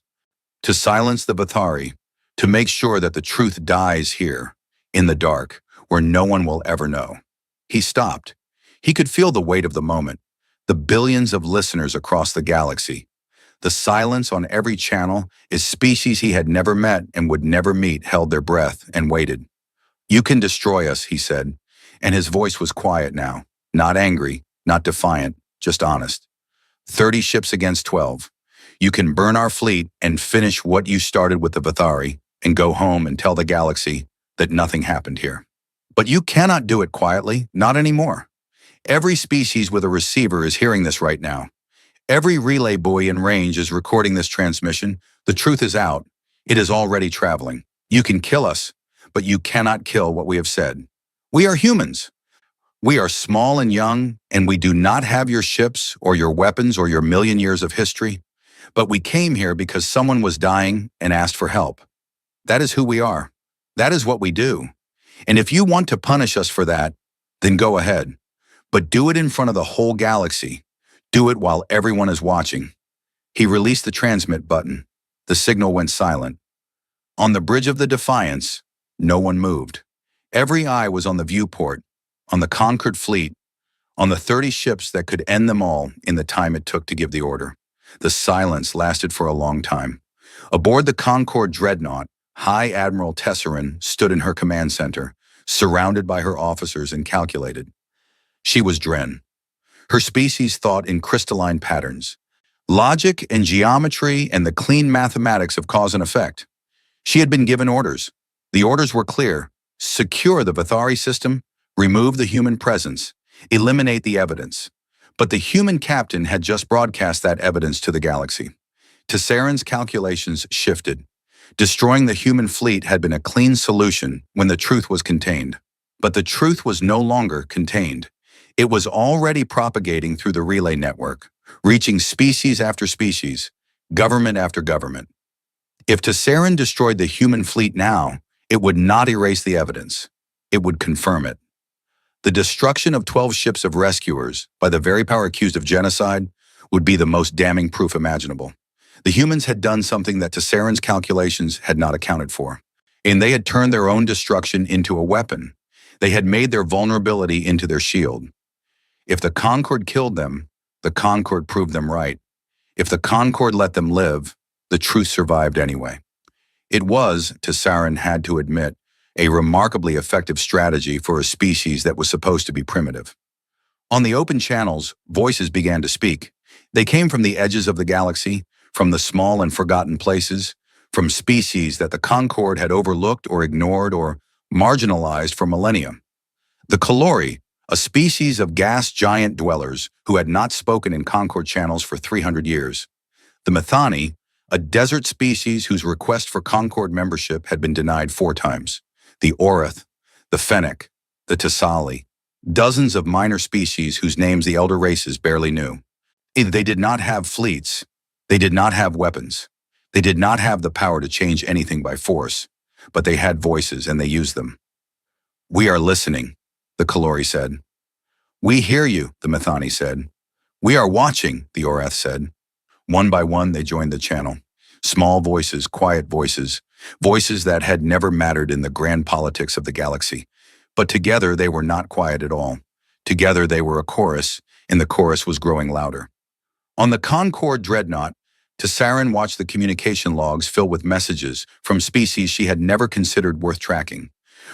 to silence the Vathari, to make sure that the truth dies here, in the dark, where no one will ever know. He stopped. He could feel the weight of the moment, the billions of listeners across the galaxy. The silence on every channel is species he had never met and would never meet held their breath and waited. "You can destroy us," he said, and his voice was quiet now, not angry, not defiant, just honest. 30 ships against 12. You can burn our fleet and finish what you started with the Vathari and go home and tell the galaxy that nothing happened here. But you cannot do it quietly, not anymore. Every species with a receiver is hearing this right now. Every relay buoy in range is recording this transmission. The truth is out. It is already traveling. You can kill us, but you cannot kill what we have said. We are humans. We are small and young, and we do not have your ships or your weapons or your million years of history, but we came here because someone was dying and asked for help. That is who we are. That is what we do. And if you want to punish us for that, then go ahead. But do it in front of the whole galaxy. Do it while everyone is watching. He released the transmit button. The signal went silent. On the bridge of the Defiance, no one moved. Every eye was on the viewport, on the conquered fleet, on the 30 ships that could end them all in the time it took to give the order. The silence lasted for a long time. Aboard the Concord dreadnought, High Admiral Tesserin stood in her command center, surrounded by her officers and calculated. She was Dren. Her species thought in crystalline patterns, logic and geometry and the clean mathematics of cause and effect. She had been given orders. The orders were clear. Secure the Vathari system, remove the human presence, eliminate the evidence. But the human captain had just broadcast that evidence to the galaxy. Tesserin's calculations shifted. Destroying the human fleet had been a clean solution when the truth was contained. But the truth was no longer contained. It was already propagating through the relay network, reaching species after species, government after government. If Tesserin destroyed the human fleet now, it would not erase the evidence. It would confirm it. The destruction of 12 ships of rescuers by the very power accused of genocide would be the most damning proof imaginable. The humans had done something that Tesserin's calculations had not accounted for, and they had turned their own destruction into a weapon. They had made their vulnerability into their shield. If the Concord killed them, the Concord proved them right. If the Concord let them live, the truth survived anyway. It was, Tesserin had to admit, a remarkably effective strategy for a species that was supposed to be primitive. On the open channels, voices began to speak. They came from the edges of the galaxy, from the small and forgotten places, from species that the Concord had overlooked or ignored or marginalized for millennia. The Kalori, a species of gas giant dwellers who had not spoken in Concord channels for 300 years. The Methani, a desert species whose request for Concord membership had been denied 4 times. The Orath, the Fennec, the Tessali, dozens of minor species whose names the elder races barely knew. They did not have fleets. They did not have weapons. They did not have the power to change anything by force, but they had voices and they used them. "We are listening," the Kalori said. "We hear you," the Methani said. "We are watching," the Orath said. One by one, they joined the channel. Small voices, quiet voices, voices that had never mattered in the grand politics of the galaxy. But together, they were not quiet at all. Together, they were a chorus, and the chorus was growing louder. On the Concord dreadnought, Tesserin watched the communication logs fill with messages from species she had never considered worth tracking.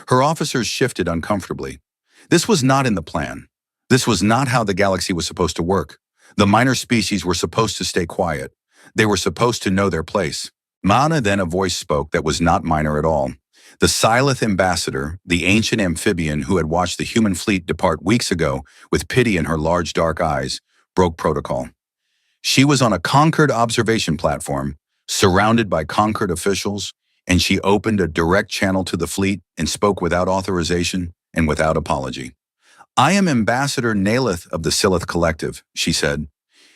Her officers shifted uncomfortably. This was not in the plan. This was not how the galaxy was supposed to work. The minor species were supposed to stay quiet. They were supposed to know their place. Mana, then a voice spoke that was not minor at all. The Silith ambassador, the ancient amphibian who had watched the human fleet depart weeks ago with pity in her large dark eyes, broke protocol. She was on a Concord observation platform, surrounded by Concord officials, and she opened a direct channel to the fleet and spoke without authorization and without apology. "I am Ambassador Nalith of the Silith Collective," she said,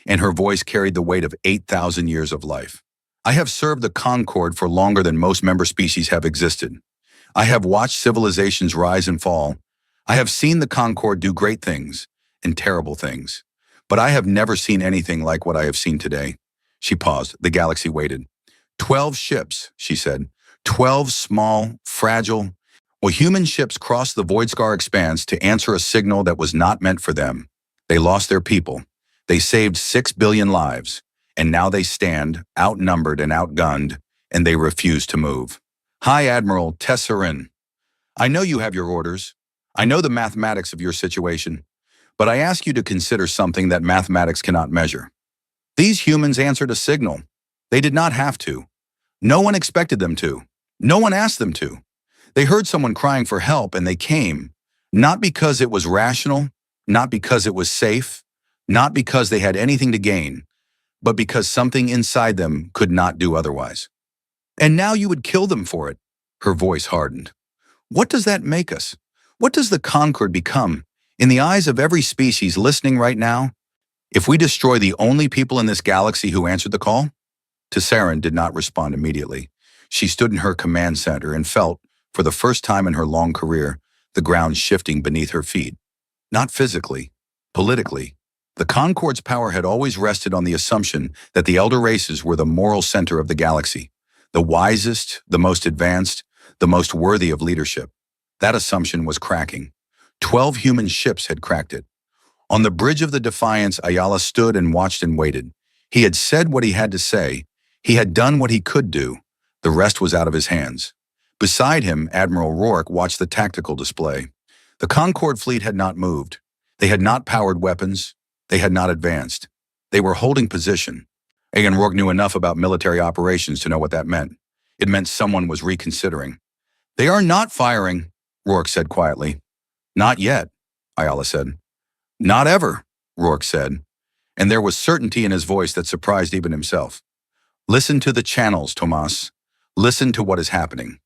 and her voice carried the weight of 8,000 years of life. "I have served the Concord for longer than most member species have existed. I have watched civilizations rise and fall. I have seen the Concord do great things and terrible things. But I have never seen anything like what I have seen today." She paused. The galaxy waited. 12 ships, she said. 12 small, fragile. Well, human ships crossed the Voidscar expanse to answer a signal that was not meant for them. They lost their people. They saved 6 billion lives. And now they stand, outnumbered and outgunned, and they refuse to move. "Hi, Admiral Tesserin. I know you have your orders. I know the mathematics of your situation. But I ask you to consider something that mathematics cannot measure. These humans answered a signal. They did not have to. No one expected them to. No one asked them to. They heard someone crying for help and they came, not because it was rational, not because it was safe, not because they had anything to gain, but because something inside them could not do otherwise. And now you would kill them for it." Her voice hardened. "What does that make us? What does the Concord become, in the eyes of every species listening right now, if we destroy the only people in this galaxy who answered the call?" Tesserin did not respond immediately. She stood in her command center and felt, for the first time in her long career, the ground shifting beneath her feet. Not physically, politically. The Concord's power had always rested on the assumption that the elder races were the moral center of the galaxy, the wisest, the most advanced, the most worthy of leadership. That assumption was cracking. 12 human ships had cracked it. On the bridge of the Defiance, Ayala stood and watched and waited. He had said what he had to say. He had done what he could do. The rest was out of his hands. Beside him, Admiral Rourke watched the tactical display. The Concord fleet had not moved. They had not powered weapons. They had not advanced. They were holding position. And Rourke knew enough about military operations to know what that meant. It meant someone was reconsidering. "They are not firing," Rourke said quietly. "Not yet," Ayala said. "Not ever," Rourke said, and there was certainty in his voice that surprised even himself. "Listen to the channels, Tomas. Listen to what is happening."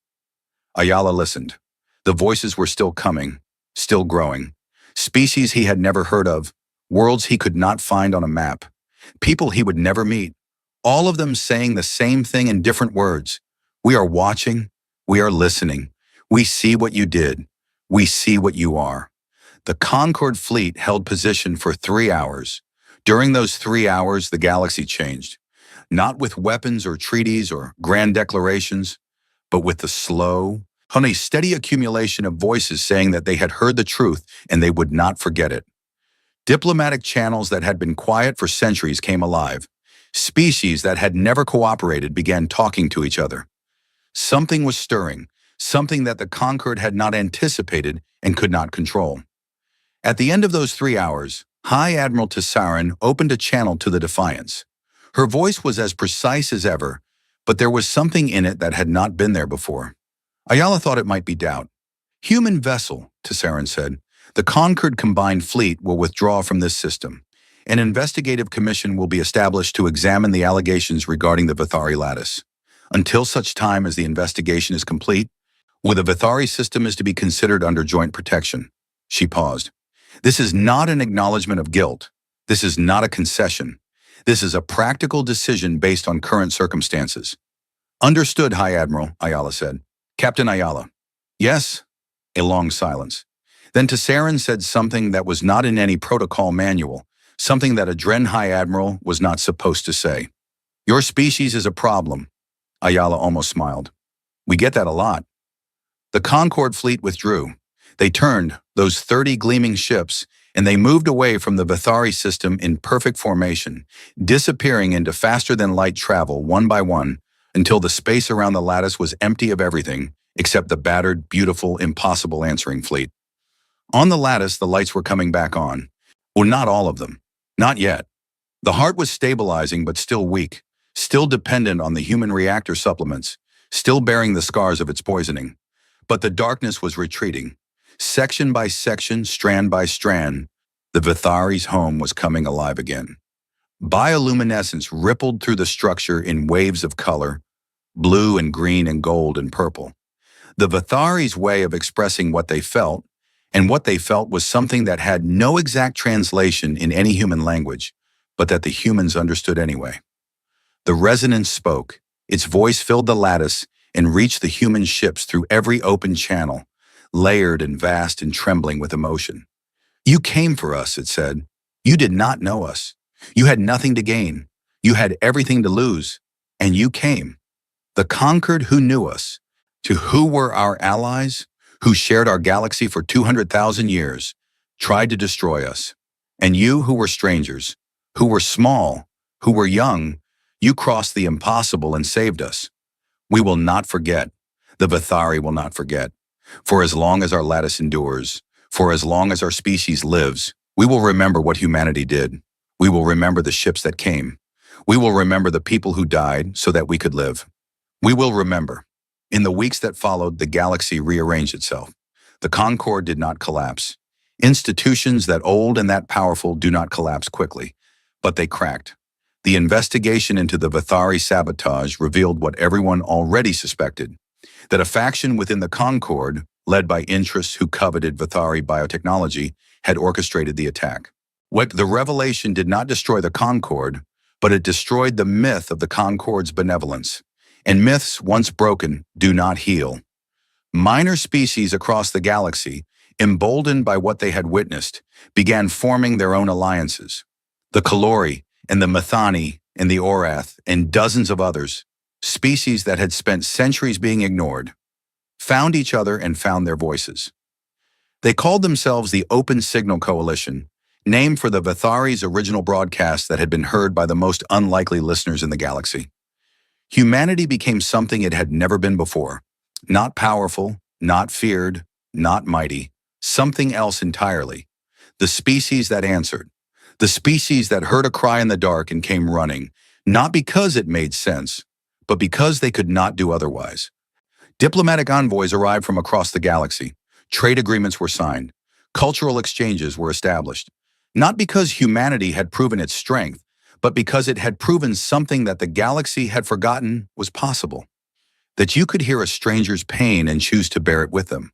Ayala listened. The voices were still coming, still growing. Species he had never heard of, worlds he could not find on a map, people he would never meet, all of them saying the same thing in different words. "We are watching. We are listening. We see what you did. We see what you are." The Concord fleet held position for 3 hours. During those 3 hours, the galaxy changed. Not with weapons or treaties or grand declarations, but with the slow, steady accumulation of voices saying that they had heard the truth and they would not forget it. Diplomatic channels that had been quiet for centuries came alive. Species that had never cooperated began talking to each other. Something was stirring, something that the Concord had not anticipated and could not control. At the end of those 3 hours, High Admiral Tesserin opened a channel to the Defiance. Her voice was as precise as ever, but there was something in it that had not been there before. Ayala thought it might be doubt. "Human vessel," Tesserin said. "The Concord Combined Fleet will withdraw from this system. An investigative commission will be established to examine the allegations regarding the Vithari lattice. Until such time as the investigation is complete, the Vithari system is to be considered under joint protection." She paused. "This is not an acknowledgement of guilt. This is not a concession. This is a practical decision based on current circumstances." "Understood, High Admiral," Ayala said. "Captain Ayala." "Yes?" A long silence. Then Tesserin said something that was not in any protocol manual, something that a Dren High Admiral was not supposed to say. "Your species is a problem." Ayala almost smiled. "We get that a lot." The Concord fleet withdrew. They turned, those 30 gleaming ships, and they moved away from the Vithari system in perfect formation, disappearing into faster-than-light travel one by one, until the space around the lattice was empty of everything except the battered, beautiful, impossible answering fleet. On the lattice, the lights were coming back on. Well, not all of them. Not yet. The heart was stabilizing but still weak, still dependent on the human reactor supplements, still bearing the scars of its poisoning. But the darkness was retreating. Section by section, strand by strand, the Vithari's home was coming alive again. Bioluminescence rippled through the structure in waves of color, blue and green and gold and purple. The Vithari's way of expressing what they felt, and what they felt was something that had no exact translation in any human language, but that the humans understood anyway. The resonance spoke. Its voice filled the lattice and reached the human ships through every open channel, layered and vast and trembling with emotion. You came for us, it said. You did not know us. You had nothing to gain. You had everything to lose. And you came. The conquered who knew us, to who were our allies, who shared our galaxy for 200,000 years, tried to destroy us. And you who were strangers, who were small, who were young, you crossed the impossible and saved us. We will not forget. The Vithari will not forget. For as long as our lattice endures, for as long as our species lives, we will remember what humanity did. We will remember the ships that came. We will remember the people who died so that we could live. We will remember. In the weeks that followed, the galaxy rearranged itself. The Concord did not collapse. Institutions that old and that powerful do not collapse quickly, but they cracked. The investigation into the Vithari sabotage revealed what everyone already suspected, that a faction within the Concord, led by interests who coveted Vithari biotechnology, had orchestrated the attack. The revelation did not destroy the Concord, but it destroyed the myth of the Concord's benevolence. And myths, once broken, do not heal. Minor species across the galaxy, emboldened by what they had witnessed, began forming their own alliances. The Kalori and the Methani and the Orath and dozens of others, species that had spent centuries being ignored, found each other and found their voices. They called themselves the Open Signal Coalition, named for the Vithari's original broadcast that had been heard by the most unlikely listeners in the galaxy. Humanity became something it had never been before. Not powerful, not feared, not mighty, something else entirely. The species that answered. The species that heard a cry in the dark and came running, not because it made sense, but because they could not do otherwise. Diplomatic envoys arrived from across the galaxy. Trade agreements were signed. Cultural exchanges were established. Not because humanity had proven its strength, but because it had proven something that the galaxy had forgotten was possible. That you could hear a stranger's pain and choose to bear it with them.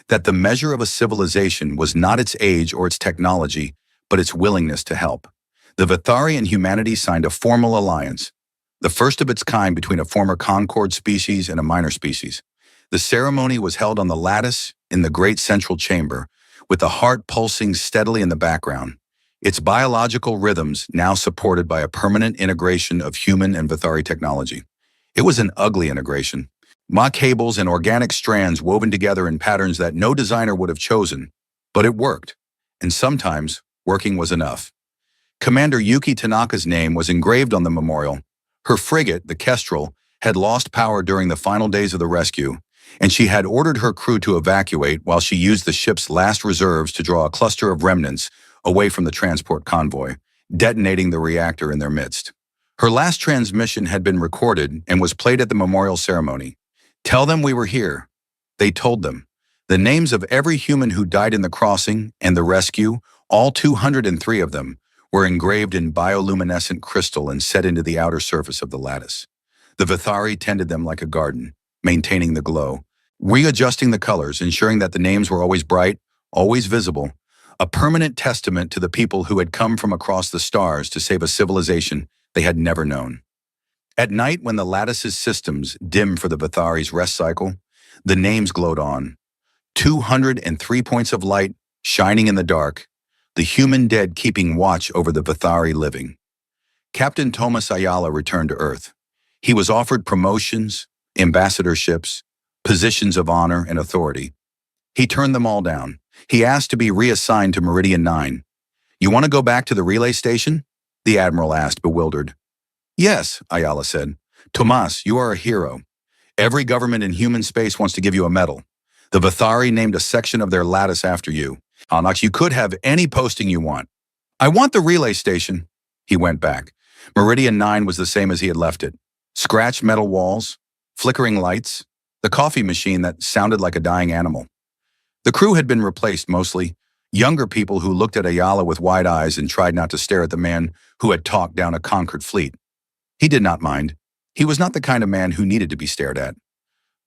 That the measure of a civilization was not its age or its technology, but its willingness to help. The Vithari and humanity signed a formal alliance, the first of its kind between a former Concord species and a minor species. The ceremony was held on the lattice in the great central chamber, with the heart pulsing steadily in the background, its biological rhythms now supported by a permanent integration of human and Vithari technology. It was an ugly integration. Mach cables and organic strands woven together in patterns that no designer would have chosen, but it worked, and sometimes working was enough. Commander Yuki Tanaka's name was engraved on the memorial. Her frigate, the Kestrel, had lost power during the final days of the rescue, and she had ordered her crew to evacuate while she used the ship's last reserves to draw a cluster of remnants away from the transport convoy, detonating the reactor in their midst. Her last transmission had been recorded and was played at the memorial ceremony. "Tell them we were here." They told them. The names of every human who died in the crossing and the rescue, all 203 of them, were engraved in bioluminescent crystal and set into the outer surface of the lattice. The Vithari tended them like a garden, maintaining the glow, readjusting the colors, ensuring that the names were always bright, always visible, a permanent testament to the people who had come from across the stars to save a civilization they had never known. At night, when the lattice's systems dimmed for the Vithari's rest cycle, the names glowed on. 203 points of light shining in the dark, the human dead keeping watch over the Vithari living. Captain Thomas Ayala returned to Earth. He was offered promotions, ambassadorships, positions of honor and authority. He turned them all down. He asked to be reassigned to Meridian 9. "You want to go back to the relay station?" the Admiral asked, bewildered. "Yes," Ayala said. "Tomas, you are a hero. Every government in human space wants to give you a medal. The Vithari named a section of their lattice after you. Anax, you could have any posting you want." "I want the relay station." He went back. Meridian 9 was the same as he had left it. Scratched metal walls, flickering lights, the coffee machine that sounded like a dying animal. The crew had been replaced mostly younger people who looked at Ayala with wide eyes and tried not to stare at the man who had talked down a conquered fleet. He did not mind. He was not the kind of man who needed to be stared at.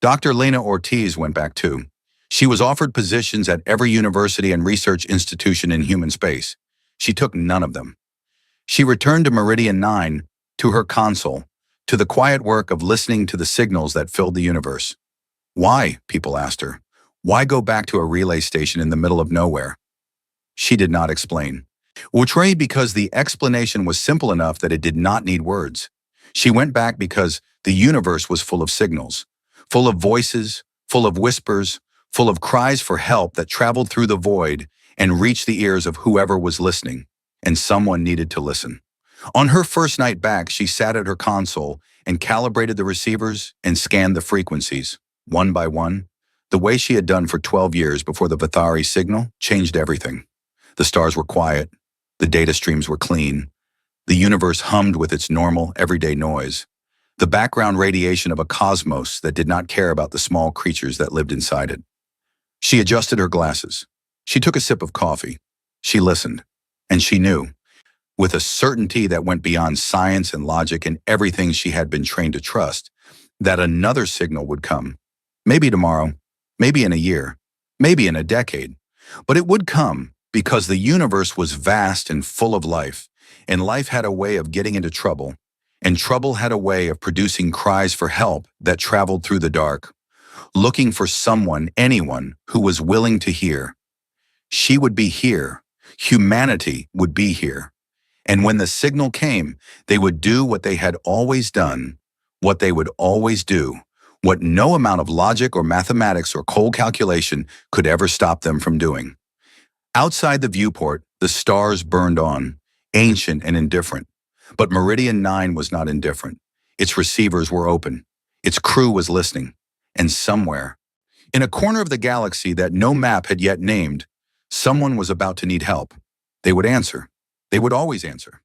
Dr. Lena Ortiz went back too. She was offered positions at every university and research institution in human space. She took none of them. She returned to Meridian 9, to her console, to the quiet work of listening to the signals that filled the universe. Why, people asked her. Why go back to a relay station in the middle of nowhere? She did not explain. Which way because the explanation was simple enough that it did not need words. She went back because the universe was full of signals, full of voices, full of whispers, full of cries for help that traveled through the void and reached the ears of whoever was listening, and someone needed to listen. On her first night back, she sat at her console and calibrated the receivers and scanned the frequencies, one by one. The way she had done for 12 years before the Vathari signal changed everything. The stars were quiet, the data streams were clean, the universe hummed with its normal, everyday noise, the background radiation of a cosmos that did not care about the small creatures that lived inside it. She adjusted her glasses. She took a sip of coffee. She listened, and she knew, with a certainty that went beyond science and logic and everything she had been trained to trust, that another signal would come. Maybe tomorrow, maybe in a year, maybe in a decade, but it would come because the universe was vast and full of life, and life had a way of getting into trouble, and trouble had a way of producing cries for help that traveled through the dark, looking for someone, anyone, who was willing to hear. She would be here. Humanity would be here. And when the signal came, they would do what they had always done, what they would always do, what no amount of logic or mathematics or cold calculation could ever stop them from doing. Outside the viewport, the stars burned on, ancient and indifferent. But Meridian 9 was not indifferent. Its receivers were open. Its crew was listening. And somewhere, in a corner of the galaxy that no map had yet named, someone was about to need help. They would answer. They would always answer.